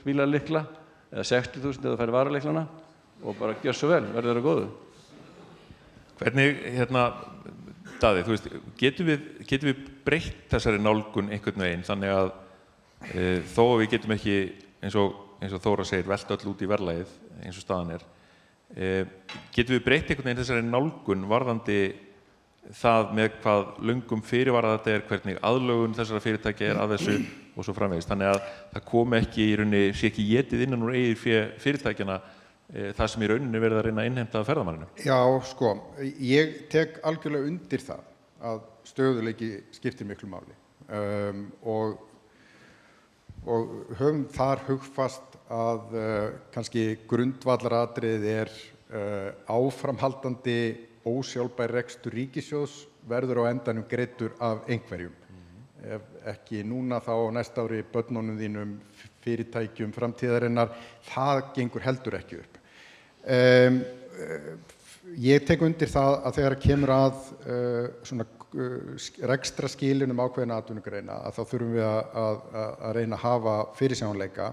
bílalykla eða 60.000 eða færi varalyklana og bara gjör svo vel, verður það góðu. Hvernig, Daði, þú veist, getum við breytt þessari nálgun einhvern veginn þannig að þó að við getum ekki, eins og Þóra segir, velta öll út í verðlagið eins og staðan er, getum við breytt einhvern veginn þessari nálgun varðandi það með hvað löngum fyrirvara þetta er, hvernig aðlögun þessara fyrirtækja er að þessu og svo framvegis. Þannig að það kom ekki í rauninni, sé ekki étið innan úr eigið fyrirtækjana það sem í rauninni verið að reyna að innheimta af ferðamanninu. Já, sko, ég tek algjörlega undir það að stöðuleiki skiptir miklu máli og höfum þar hugfast að kannski grundvallaratriðið er áframhaldandi ósjálfbær rekstur ríkissjóðs verður á endanum greiddur af einhverjum. Ef ekki núna þá á næsta ári börnunum þínum, fyrirtækjum framtíðarinnar, það gengur heldur ekki upp. Ég tek undir það að þegar kemur að svona rekstrarskilyrðum ákveðinna atvinnugreina að þá þurfum við að reyna að hafa fyrirsjáanleika.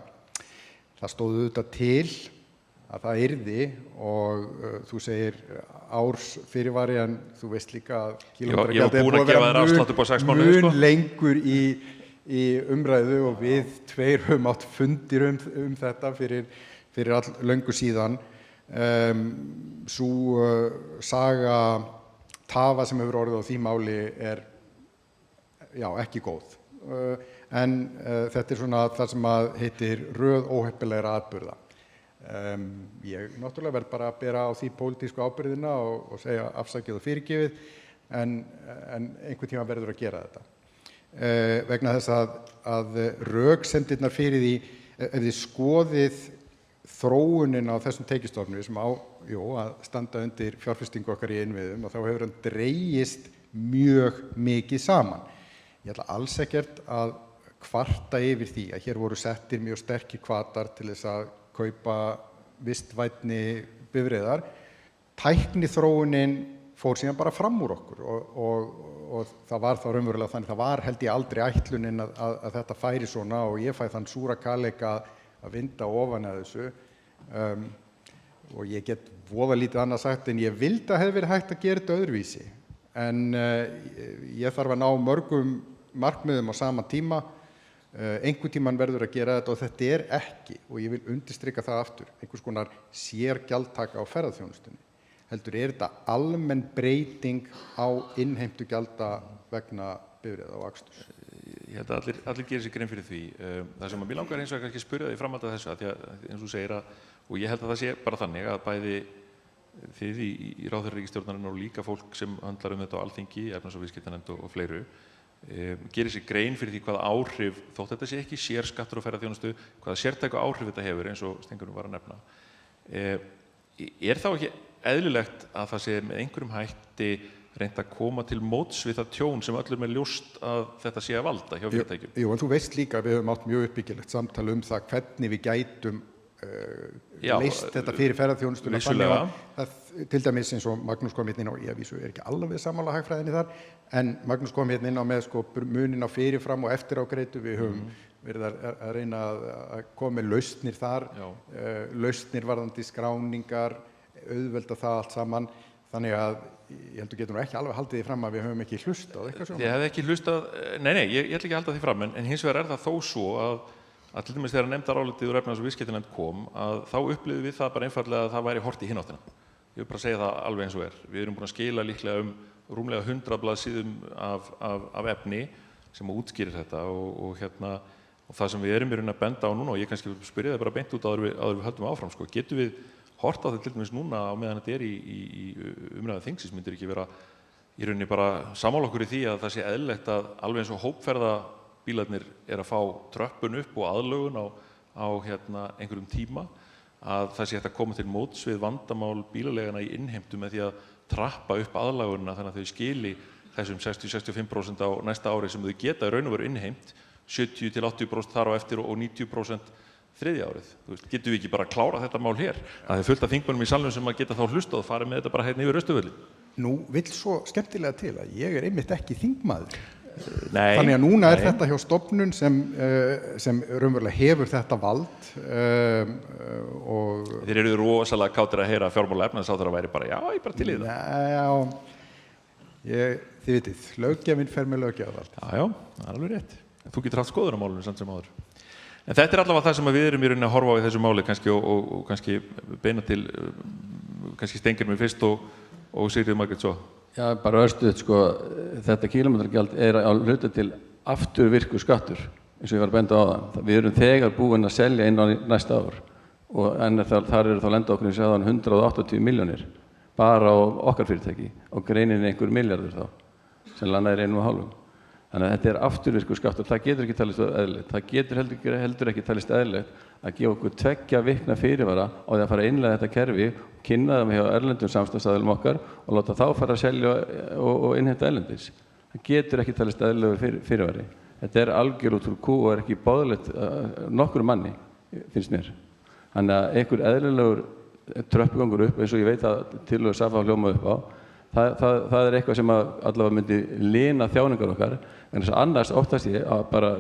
Það stóð auðvitað til að það yrði og þú segir árs fyrirvari en þú veist líka að kílómetragjaldið er búið að vera mun lengur í umræðu og við tveir höfum átt fundir um þetta fyrir all löngu síðan. Sú saga tafa sem hefur orðið á því máli er ekki góð. En þetta er svona það sem heitir röð óheppilegra atburða. Ég náttúrulega verð bara að bera á því pólitísku ábyrgðina og segja afsakið og fyrirgefið en einhvern tíma verður að gera þetta. Vegna þess að röksemdirnar fyrir því, ef þið skoðið þróunin á þessum tekjustofni sem á að standa undir fjárfestingu okkar í innviðum og þá hefur hann dregist mjög mikið saman. Ég ætla alls ekkert að kvarta yfir því að hér voru settir mjög sterkir hvatar til þess að kaupa vistvænni bifreiðar. Tækniþróunin fór síðan bara fram úr okkur og það var þá raunverulega þannig, það var held ég aldrei ætlunin að þetta færi svona og ég fæ þann súra kaleika að vinda ofan að þessu og ég get voða lítið annað sagt en ég vildi að hefði verið hægt að gera þetta öðruvísi en ég þarf að ná mörgum markmiðum á sama tíma einhvern tímann verður að gera þetta og þetta ekki og ég vil undirstrika það aftur einhvers konar sérgjaldtaka á ferðaþjónustunni heldur þetta almenn breyting á innheimtu gjalda vegna bifreiða og aksturs. Ég held að allir gerir sér grein fyrir því. Það sem að mér langar hins vegar kannski að spyrja þig framhald af þessu að því að eins og þú segir og ég held að það sé bara þannig að bæði þið í ráðherraríkisstjórnarinnar og líka fólk sem handlar þetta á Alþingi, efnahags- og viðskiptanefnd og fleiru gerir sér grein fyrir því hvaða áhrif, þótt þetta sé ekki sérskattur á ferðaþjónustu, hvaða sértæku áhrif þetta hefur eins og Steingrímur var að nefna. Þá ekki eðlilegt að það sé með einhverjum hætti reynt að koma til móts við það tjón sem öllum ljóst að þetta sé að valda hjá fyrirtækjum? Jú, en þú veist líka að við höfum átt mjög uppbyggilegt samtal það hvernig við gætum leyst þetta fyrir ferðaþjónustuna þannig að til dæmis eins og Magnús kom hérna inn á, ég vísu ekki alveg sammála hagfræðinni þar, en Magnús kom hérna inn á með munin á fyrirfram og eftirágreitu, við höfum verið að reyna að koma með lausnir þar, lausnir varðandi skráningar, auðvelda það allt saman, þannig að ég held að getum ekki alveg haldið því fram að við höfum ekki hlustað eitthvað svona. Þið hefði ekki hlustað, nei, ég ætla ekki að halda því fram, en hins vegar það þó svo að til dæmis þegar nefndarálitið úr efnahags- og viðskiptanefnd kom, að þá upplifðum við það bara einfaldlega að það væri horft í hina áttina. Ég vil bara segja það alveg eins og Við erum búin að skila líklega rúmlega 100 blaðsíðum af efni sem útskýrir þetta og það sem við erum í rauninni að benda á núna og ég kannski spyrja það bara beint út áður við höldum áfram. Getum við hort á þetta til dæmis núna á meðan þetta í umræðu þingsins myndir ekki vera í rauninni bara sammála okkur í því að það sé eðlilegt að alveg eins og hópferðabílarnir að fá tröppun upp og aðlögun á einhverjum tíma að það sé hægt að koma til móts við vandamál bílaleigana í innheimtu með því að trappa upp aðlögunina þannig að þau skili þessum 60-65% á næsta ári sem þau geta í raun og veru innheimt 70-80% þar á eftir og 90% þriðja árið. Getum við ekki bara að klára þetta mál hér? Það fullt af þingmönnum í salnum sem að geta þá hlustað og farið með þetta bara hérna yfir Austurvelli. Nú vill svo skemmtilega til að ég einmitt ekki þingmaður. Nei, þannig að núna þetta hjá stofnun sem raunverulega hefur þetta vald og Þeir eru rosalega kátir að heyra að fjármála efnahagsráðherra væri bara, já, ég bara til í það. Þið vitið, löggjafinn fer með löggjafarvald. Já, það er alveg rétt. Þú getur haft skoðun á málunum samt sem áður. En þetta er allavega það sem við erum í rauninni að horfa á í þessu máli kannski og kannski beina til kannski Steingrímur fyrst og Sigríður Margrét svo. Já, bara örstuð, þetta kílómetragjald að hluta til afturvirkur skattur, eins og ég var að benda á það. Við erum þegar búin að selja inn á næsta ár og þar eru þá lenda okkur í sagðan 180 milljónir bara á okkar fyrirtæki og greinin einhver milljarður þá sem landaði 1,5. Þannig að þetta er afturvirkur skattur, það getur ekki talist eðlilegt. Það getur heldur ekki talist eðlilegt að gefa okkur 2 vikna fyrirvara á því að fara að innleiða þetta kerfi, kynna það hjá erlendum samstarfsaðilum okkar og láta þá fara að selja og innheimta erlendis. Það getur ekki talist eðlilegur fyrirvari. Þetta er algjör út úr kú og er ekki boðlegt nokkur manni, finnst mér. Þannig að einhver eðlilegur tröppugangur upp, eins og ég veit að tillögur Safa hljóma upp á, það er eitthvað sem allavega myndi lina þjáningar okkar, en þess að annars óttast ég að bara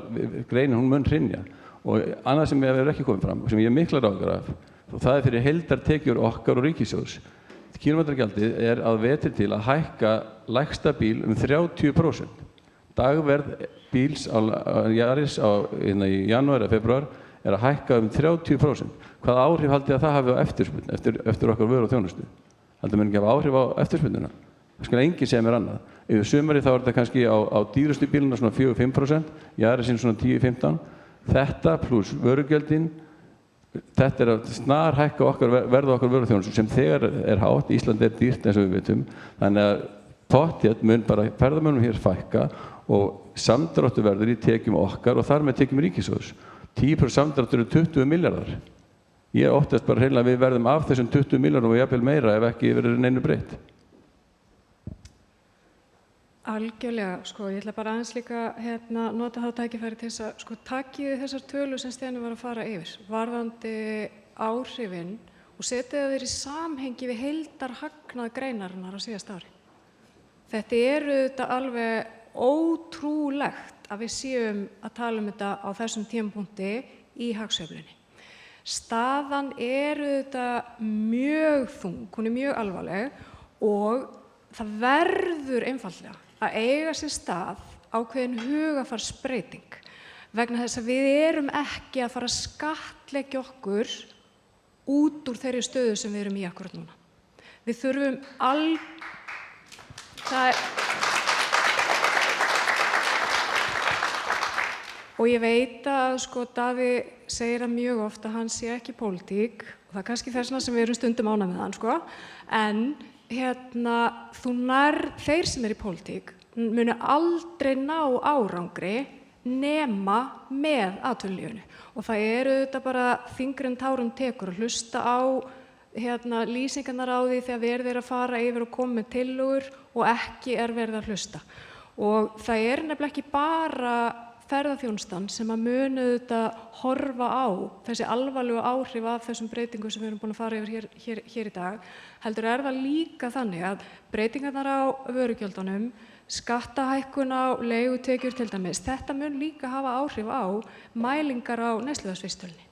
greinin hún mun hrynja. Og annað sem hefur ekki komið fram, sem ég miklar áhyggjur af, og það er fyrir heildartekjur okkar og ríkissjóðs. Kílómetragjaldið er að vetri til að hækka lægsta bíl 30%. Dagverð bíls á Yaris í janúar eða febrúar er að hækka 30%. Hvaða áhrif haldið að það hafi á eftirspurn eftir okkar vöru og þjónustu? Haldið mun ekki hafa áhrif á eftirspurnina? Það skal enginn segja mér annað. Yfir sumarið þá er þetta kannski á dýrustu bíluna svona 4-5%, Yarisinn svona 10-15%. Þetta pluss vörugjöldin, þetta er að snar hækka verða okkar vöruþjónustu sem þegar er hátt. Ísland er dýrt eins og við vitum. Þannig að pottþétt mun bara ferðamönnum hér fækka og samdráttur verður í tekjum okkar og þar með tekjum ríkissjóðs. 10% samdráttur 20 milljarðar. Ég óttast bara hreinlega að við verðum af þessum 20 milljarðum og jafnvel meira ef ekki verður neinu breytt. Algjörlega, ég ætla bara aðeins líka nota það tækifæri til þess að takið þessar tölur sem Steini var að fara yfir varðandi áhrifin og setja þeir í samhengi við heildarhagnað greinarinnar á síðasta ári. Þetta þetta alveg ótrúlegt að við séum að tala þetta á þessum tímapunkti í hagsveiflunni. Staðan þetta mjög þung, hún mjög alvarleg og það verður einfaldlega að eiga sér stað ákveðin hugarfarsbreyting vegna þess að við erum ekki að fara að skattleggja okkur út úr þeirri stöðu sem við erum í akkurat núna. Við þurfum og ég veit að Daði segir það mjög oft að hann sé ekki í pólitík og það kannski þessna sem við erum stundum ánægð með hann en þeir sem í pólitík munu aldrei ná árangri nema með atvinnulífinu og það þetta bara þyngri en tárum tekur að hlusta á lýsingarnar á því þegar verið að fara yfir og koma með tillögur og ekki verið að hlusta og það nefnilega ekki bara ferðaþjónustan sem að munu horfa á þessi alvarlegu áhrif af þessum breytingum sem við erum búin að fara yfir hér í dag heldur það líka þannig að breytingarnar á vörugjöldunum skattahækkun á leigutekjur til dæmis, þetta mun líka hafa áhrif á mælingar á neysluverðsvísitölunni.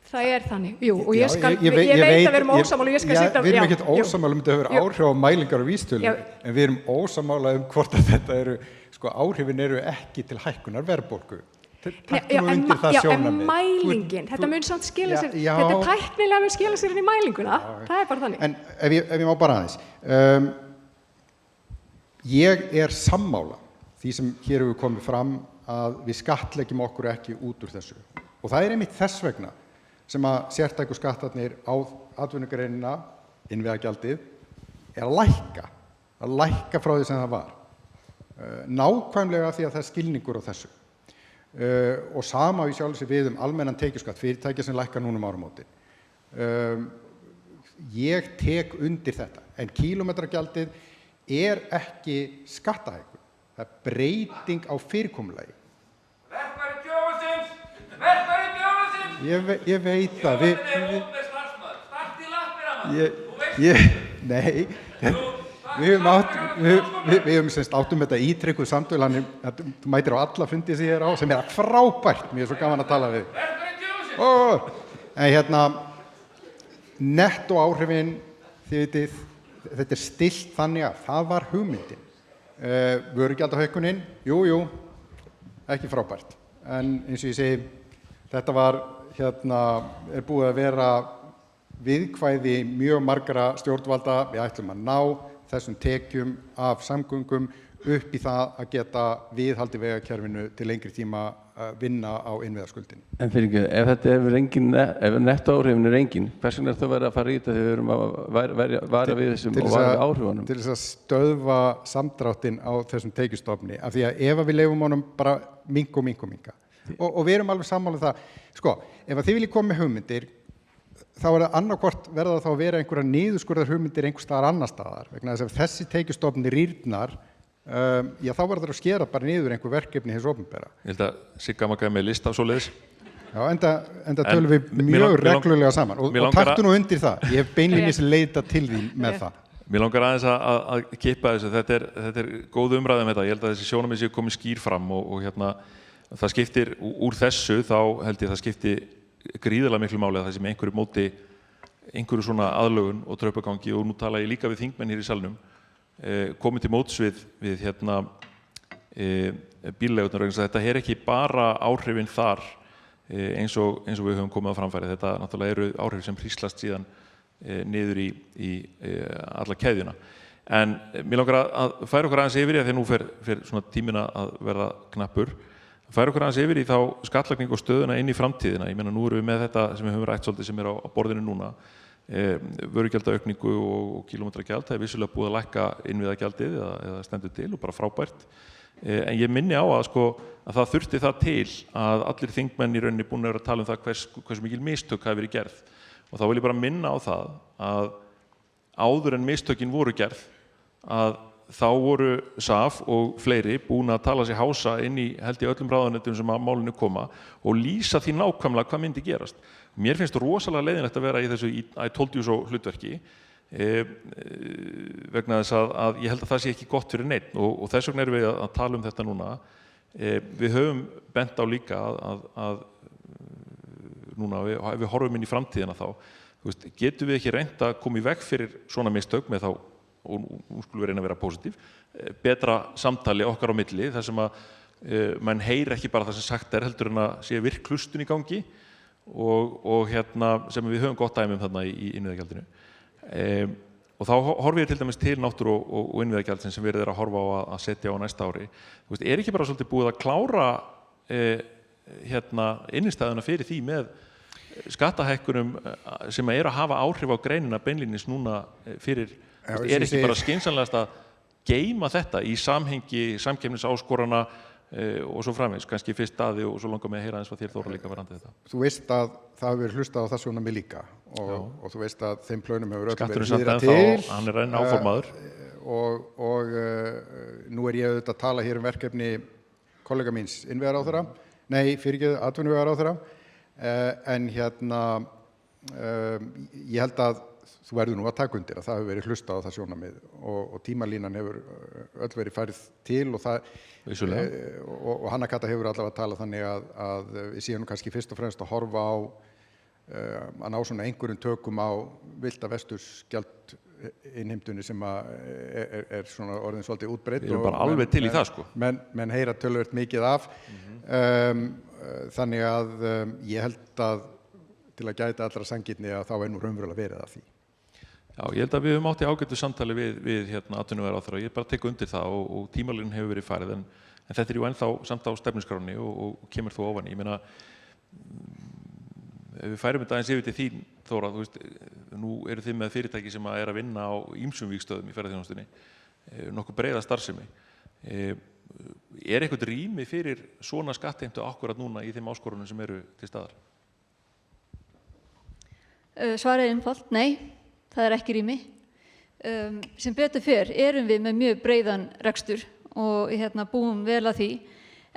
Það þannig, jú, og ég veit að við erum ósammála og ég skal sitja... Við erum ekkert ósammála þetta hefur áhrif á mælingar á vísitölu, en við erum ósammála hvort að þetta áhrifin ekki til hækkunar verðbólgu. En mælingin, þetta mun samt skila sér, þetta tæknilega mun skila sér inn í mælinguna, það bara þannig. En ef ég má bara aðeins, ég sammála því sem hér hefur komið fram að við skattleggjum okkur ekki út úr þessu. Og það einmitt þess vegna sem að sértæku skattarnir á atvinnugreinina, innviðagjaldið, að lækka frá því sem það var. Nákvæmlega því að það skilningur á þessu. Og sama í sjálfu sér við almennan tekjuskatt fyrirtækja sem lækka núna áramótin. Ég tek undir þetta, en kílómetragjaldið ekki skattahækkun, það breyting á fyrirkomulagi. Verkfæri djöfulsins! Verkfæri djöfulsins! Ég veit það. Start í lappir hann! Nei, við höfum áttum þetta ítrykkuð samtöl, þú mætir á alla fundi sem ég á, sem frábært, mér svo gaman að tala við. Verkfæri djöfulsins! En nettó áhrifin, þið vitið, þetta stillt þannig að það var hugmyndin. Vörugjaldahækkunin, jú, ekki frábært. En eins og ég segi, þetta var, búið að vera viðkvæði mjög margra stjórnvalda. Við ætlum að ná þessum tekjum af samgöngum upp í það að geta viðhaldi vegakerfinu til lengri tíma að vinna á innviðaskuldinni. En fyrir ekki, ef þetta ef nettóáhrifin engin, hvers vegna það verið að fara í þetta þegar við erum að vara við þessum og vara við áhrifunum? Til þess að stöðva samdráttinn á þessum tekjustofni, af því að ef við leifum honum bara minka. Og við erum alveg sammála það, ef þið viljið koma með hugmyndir, þá það annarkvort verða þá að vera einhverja niðurskurðar hugmyndir einhvers staðar annar staðar, vegna þess að ef þessi tekjustofni rýrnar, þá verður það að skera bara niður einhver verkefni hins opinbera. Ég held að Sigga gaf með lista af svoleiðis. Já, enda tölum við mjög reglulega saman og taktu nú undir það. Ég hef beinlínis leitað til þín með það. Mér langar aðeins að kippa þessu. Þetta góð umræða með þetta. Ég held að þessi sjónarmið séu komið skýr fram og það skiptir úr þessu, þá held ég það skipti gríðarlega miklu máli að það sem einhverju móti einhverju svona aðlögun og tröppagangi og nú tala ég líka við þingmenn hér í salnum komið til móts við bílleigurnar vegna þess að þetta ekki bara áhrifin þar eins og við höfum komið á framfæri. Þetta náttúrulega eru áhrif sem hríslast síðan niður í alla keðjuna. En mér langar að færa okkur aðeins yfir í að því nú fer svona tímina að verða knappur. Færa okkur aðeins yfir í þá skattlagningu og stöðuna inn í framtíðina. Ég meina nú erum við með þetta sem við höfum rætt svolítið sem á borðinu núna. Vörugjaldaukningu og kílómetragjald. Það vissulega búið að lækka innviðagjaldið eða stendur til og bara frábært. En ég minni á að það þurfti það til að allir þingmenn í rauninni búin að vera að tala það hversu mikil mistök hafi verið gerð. Og þá vil ég bara minna á það að áður en mistökin voru gerð að þá voru SAF og fleiri búin að tala sig hása inn í held ég öllum ráðuneytum sem að málinu koma og lýsa því nákvæmlega hvað myndi gerast. Mér finnst rosalega leiðinlegt að vera í þessu I told you so hlutverki. vegna þess að ég held að það sé ekki gott fyrir neitt og þess vegna erum við að tala um þetta núna. Við höfum bent á líka að núna, ef við horfum inn í framtíðina þá, getum við ekki reynt að koma í veg fyrir svona mistök með þá, og nú skulum við reyna að vera pósitív, betra samtali okkar á milli, þar sem að menn heyri ekki bara það sem sagt heldur en að sé virk hlustun í gangi og sem við höfum gott dæmi þarna í innviðagjaldinu. Og þá horfum við til dæmis til náttúru og innviðagjaldsins sem verið að horfa á að setja á næsta ári. Er ekki bara svolítið búið að klára innistæðuna fyrir því með skattahækkunum sem eru að hafa áhrif á greinina beinlínis núna fyrir, ekki bara skynsamlegast að geyma þetta í samhengi samkeppnisáskorana og svo framvegis, kannski fyrst staði og svo langar mig að heyra aðeins hvað þér Þóra líka varandi þetta. Þú veist að það hefur verið hlustað á það svona mig líka og þú veist að þeim plönum hefur öll Skatturinn verið samt liðrað ennþá, til. hann enn áformaður. Og nú ég auðvitað að tala hér verkefni kollega míns innviðaráðherra, atvinnuvegaráðherra, en ég held að þú verður nú að taka undir að það hefur verið hlustað á það sjónarmið og tímalínan hefur öll verið færið til og Hanna Kata hefur allavega talað þannig að við séum kannski fyrst og fremst að horfa á að ná svona einhverjum tökum á villta vesturs gjaldinnheimtunni sem er svona orðin svolítið útbreidd. Við erum bara alveg til í það sko. Menn heyra töluvert mikið af, þannig að ég held að til að gæta allra sanngirni að þá nú raunverulega verið af því. Já, ég held að við höfum átt í ágætu samtali við atvinnuvegaráðherra og ég bara tek undir það og tímalínan hefur verið farið en þetta er ennþá samt á stefnuskráni og kemur þó ofan í. Ég meina, ef við færum þetta aðeins yfir til þín Þóra, þú veist, nú eru þið með fyrirtæki sem er að vinna á ýmsum vígstöðum í ferðaþjónustunni, nokkuð breiða starfsemi. Er eitthvað rými fyrir svona skattheimtu akkúrat núna í þeim áskorunum sem eru til staðar? Svarið er einfalt, nei, það er ekki rými. Sem betur fer erum við með mjög breiðan rekstur og búum vel að því,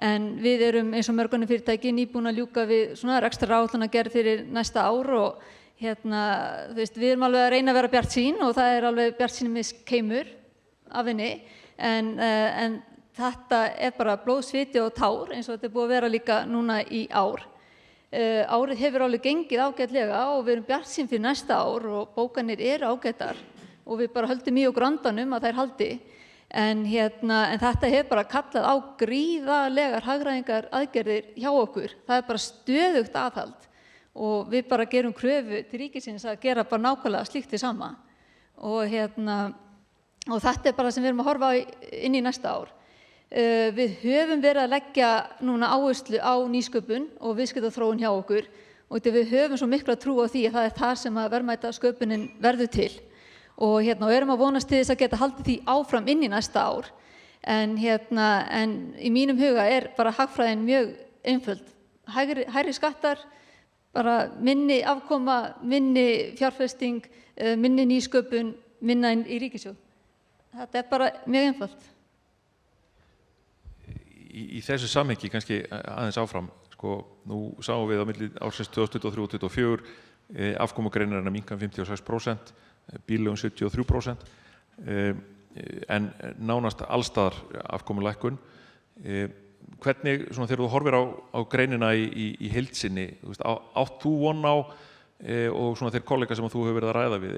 en við erum eins og mörgunum fyrirtæki nýbúin að ljúka við svona rekstraráætlun að gera fyrir næsta ár og þú veist, við erum alveg að reyna að vera bjartsýn og það er alveg bjartsýnis keimur af henni, en þetta er bara blóð, sviti og tár eins og þetta er búið að vera líka núna í ár. Árið hefur alveg gengið ágætlega og við erum bjartsýn fyrir næsta ár og bókanir eru ágætar og við bara höldum í okkur andanum að þær haldi, en þetta hefur bara kallað á gríðarlegar hagræðingar aðgerðir hjá okkur. Það er bara stöðugt aðhald og við bara gerum kröfu til ríkisins að gera bara nákvæmlega slíkt því sama og þetta er bara sem við erum að horfa inn í næsta ár. Við höfum verið að leggja núna áherslu á nýsköpun og viðskiptaþróun hjá okkur og við höfum svo mikla trú á því að það er það sem að verðmætasköpunin verður til og erum að vonast til þess að geta haldið því áfram inn í næsta ár, en í mínum huga er bara hagfræðin mjög einföld. Hærri skattar, bara minni afkoma, minni fjárfesting, minni nýsköpun, minna í ríkissjóð. Þetta er bara mjög einfalt. Í þessu samhengi kannski aðeins áfram, sko, nú sáum við á milli ársins 2023 og 2024 afkomugreinarinnar minnka 56%, bíllegum 73%, en nánast allstaðar afkomulækkun. Hvernig, svona, þegar þú horfir á greinina í heild sinni, átt þú von á, og svona þeir kollega sem þú hefur verið að ræða við,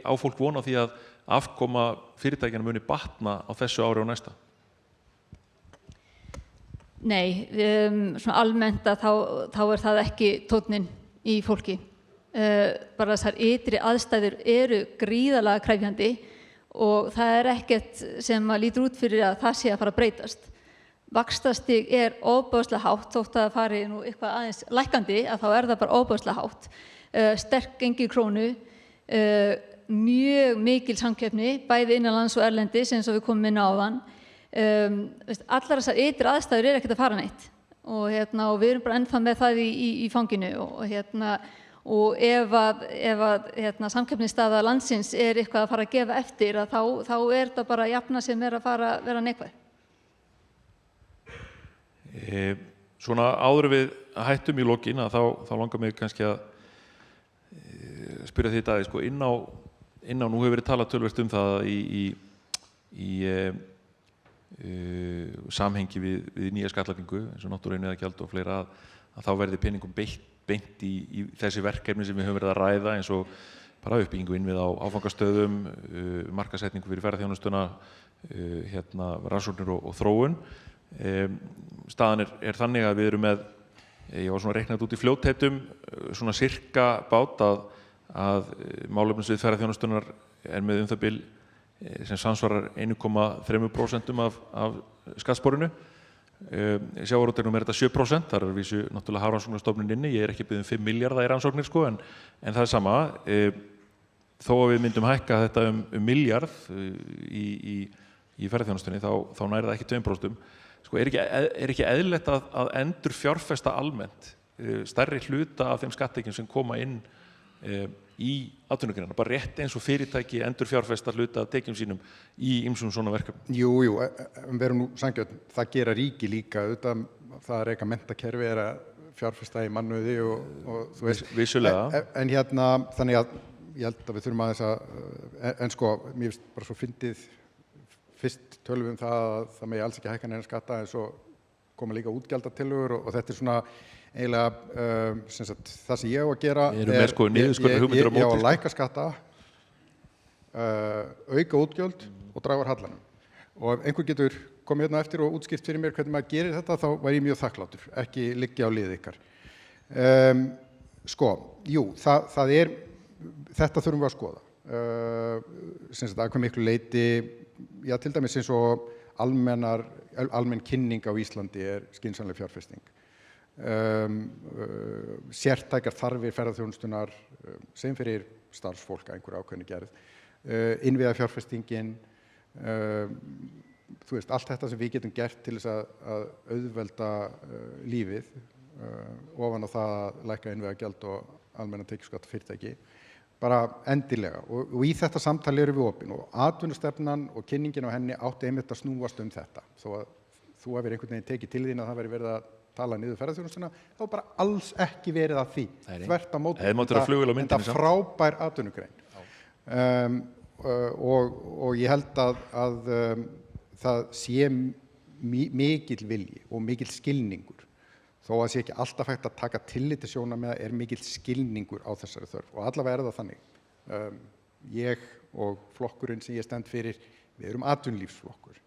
á fólk von á því að afkoma fyrirtækjanna muni batna á þessu ári og næsta? Nei, svona almennt að þá er það ekki tónninn í fólki. Bara þessar ytri aðstæður eru gríðarlega krefjandi og það er ekkert sem að lítur út fyrir að það sé að fara að breytast. Vaxtastig er ofboðslega hátt, þótt að það fari nú eitthvað aðeins lækkandi, að þá er það bara ofboðslega hátt. Sterk gengi krónu, mjög mikil samkeppni, bæði innanlands og erlendis eins og við komum inn á áðan. Allar þessar ytri aðstæður eru ekkert að fara neitt og við erum bara ennþá með það í fanginu og ef samkeppnisstaða landsins er eitthvað að fara að gefa eftir þá er það bara jafna sem er að fara að vera neikvæð. Svona áður við hættum í lokin þá langar mig kannski að spyrja því Daði, sko, inn inn á, nú hefur verið talað töluvert það í samhengi við nýja skattlagningu eins og náttúruauðlegðargjald og fleira að þá verði peningum beint í þessi verkefni sem við höfum verið að ræða eins og bara uppbyggingu innviða á áfangastöðum, markaðssetningu fyrir ferðaþjónustuna, rannsóknir og þróun. Staðan er þannig að við erum með, ég var svona reiknað út í fljótheitum, svona sirka bát að málefnasvið ferðaþjónustunnar með það bil sem samsvarar 1,3% af skattsporinu. Sjávarútveginum þetta 7%, þar vísu náttúrulega Hafrannsóknastofnun inni, ég ekki beðið 5 milljarða í rannsóknir sko, en það sama. Þó að við myndum hækka þetta milljarð í ferðaþjónustunni, þá næri það ekki 2%. Sko, er ekki eðlilegt að endur fjárfesta almennt stærri hluta af þeim skattekjum sem koma inn í atvinnugreinina, bara rétt eins og fyrirtæki endur fjárfesta hluta af tekjum sínum í ýmsum svona verkefnum? Jú, við erum nú sanngjörn, það gera ríki líka, auðvitað það að reka menntakerfi að fjárfesta í mannauði og þú veist. Vissulega. En þannig að ég held að við þurfum aðeins en sko, mér finnst bara svo fyndið, fyrst tölum við það megi alls ekki hækka neina skatta en svo koma líka útgjaldatillögur og þetta svona eiginlega það sem ég á að gera ég á að lækka skatta, auka útgjöld og draga úr hallanum. Og ef einhver getur komið hérna eftir og útskipt fyrir mér hvernig maður gerir þetta, þá væri ég mjög þakklátur, ekki liggja á liði ykkar. Sko, jú, þetta þurfum við að skoða. Að hve miklu leyti, já, til dæmis eins og almenn kynning á Íslandi skynsamleg fjárfesting. Sértækar þarfir ferðaþjónustunnar sem fyrir starfsfólk að einhverju ákveðinni gerð, innviðafjárfestingin, þú veist, allt þetta sem við getum gert til þess að auðvelda lífið ofan á það að lækka innviðagjald og almennan tekjuskatt fyrirtæki, bara endilega. Og í þetta samtali erum við opin og atvinnustefnan og kynningin á henni átti einmitt að snúast þetta. Þó að þú hafir einhvern veginn tekið til þín að það væri verið að tala niður ferðaþjónustuna, þá bara alls ekki verið að því. Þvert á móti, þetta frábær atvinnugrein. Og ég held að það sé mikill vilji og mikill skilningur. Þó að sé ekki alltaf hægt að taka tillit til sjónarmiða mikill skilningur á þessari þörf. Og allavega það þannig. Ég og flokkurinn sem ég stend fyrir, við erum atvinnulífsflokkur.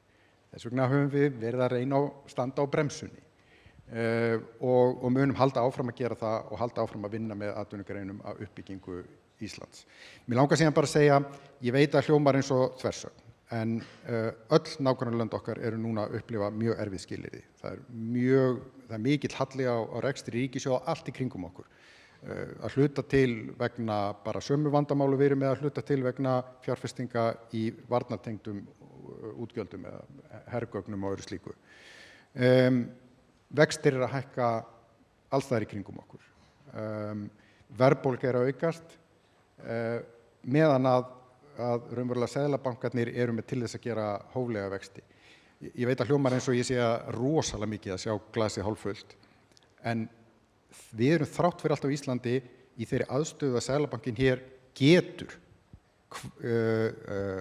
Þess vegna höfum við verið að reyna að standa á bremsunni. Og munum halda áfram að gera það og halda áfram að vinna með atvinnugreinum að uppbyggingu Íslands. Mér langar síðan bara að segja, ég veit að hljómar eins og þversögn, en öll nágrannalönd okkar eru núna að upplifa mjög erfið skilyrði. Það er mikill halli á rekstri ríkissjóða allt í kringum okkur. Að hluta til vegna bara sömu vandamálu við erum með að hluta til vegna fjárfestinga í varnartengdum útgjöldum eða hergögnum og öðru slíku. Vextir að hækka alls staðar í kringum okkur. Verðbólga að aukast, meðan að raunverulega seðlabankarnir eru með til þess að gera hóflega vexti. Ég veit að hljómar eins og ég sé rosalega mikið að sjá glasið hálffullt, en við erum þrátt fyrir allt á Íslandi í þeirri aðstöðu að seðlabankinn hér getur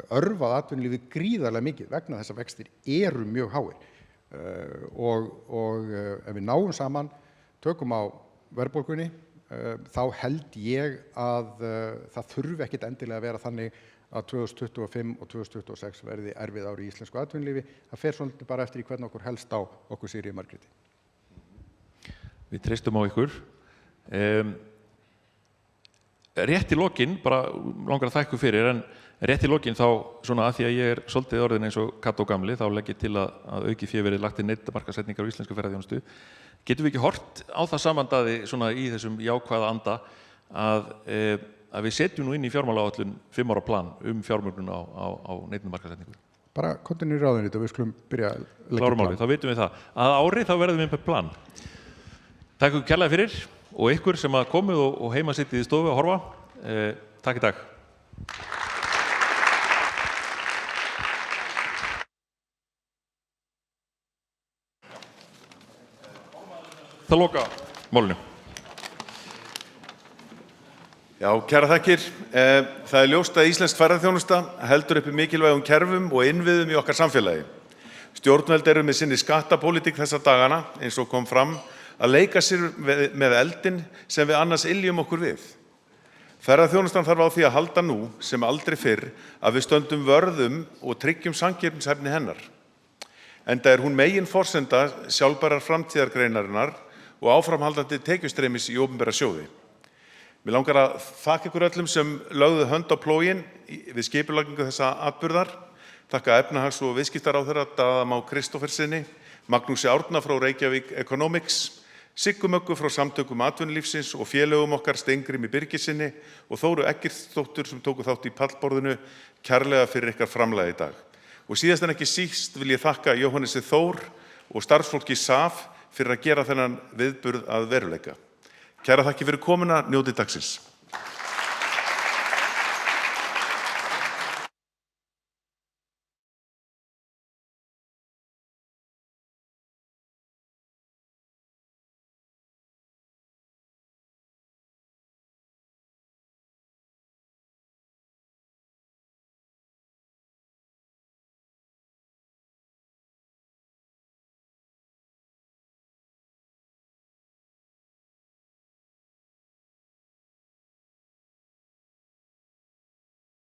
örvað atvinnulífið gríðarlega mikið vegna þess að vextir eru mjög háir. Og ef við náum saman, tökum á verðbólgunni, þá held ég að það þurfi ekkit endilega að vera þannig að 2025 og 2026 verði erfið ár í íslensku atvinnulífi. Það fer svolítið bara eftir í hvernig okkur helst á okkur Sigríði Margréti. Við treystum á ykkur. Rétt í lokin, bara langar að þakka fyrir, en rétt í lokin þá, svona að því að ég svolítið orðin eins og Kató gamli, þá legg ég til að auki fé verið lagt til neytendamarkaðssetningar á íslensku ferðaþjónustu. Getum við ekki hort á það samandaði svona í þessum jákvæða anda að við setjum nú inn í fjármálaáætlun 5 ára plan fjármögnun á neytendamarkaðssetningu? Bara kontin í ráðuneytið og við skulum byrja að leggja plan. Klárum, þá vitum við það. Að ári þá verðum við með plan. Takk ykkur kærlega fyrir og ykkur sem að komið og heima sittið í stofu að horfa. Takk í dag. Það loka málinu. Já, kæra þakkir. Það ljóst að íslensk ferðaþjónusta heldur uppi mikilvægum kerfum og innviðum í okkar samfélagi. Stjórnvöld eru með sinni skattapólitík þessa dagana, eins og kom fram, að leika sér með eldinn sem við annars iljum okkur við. Ferðaþjónustan þarf á því að halda nú sem aldrei fyrr að við stöndum vörðum og tryggjum samkeppnishæfni hennar. Enda hún meginforsenda sjálfbærrar framtíðargreinarinnar og áframhaldandi tekjustreymis í opinbera sjóði. Mig langar að þakka ykkur öllum sem lögðu hönd á plóginn við skipulagningu þessa atburðar. Þakka efnahags- og viðskiptaráðherra Daða Má Kristóferssyni, Magnúsi Árna frá Reykjavík Economics, Siggu Möggu frá Samtökum atvinnulífsins og félögum okkar Steingrími Birgissyni og Þóru Eggertsdóttur sem tóku þátt í pallborðinu kærlega fyrir ykkar framlag í dag. Og síðast en ekki síst vil ég þakka Jóhannesi Þór og starfsfólki SAF fyrir að gera þennan viðburð að veruleika. Kæra þakki fyrir komuna, njótið dagsins.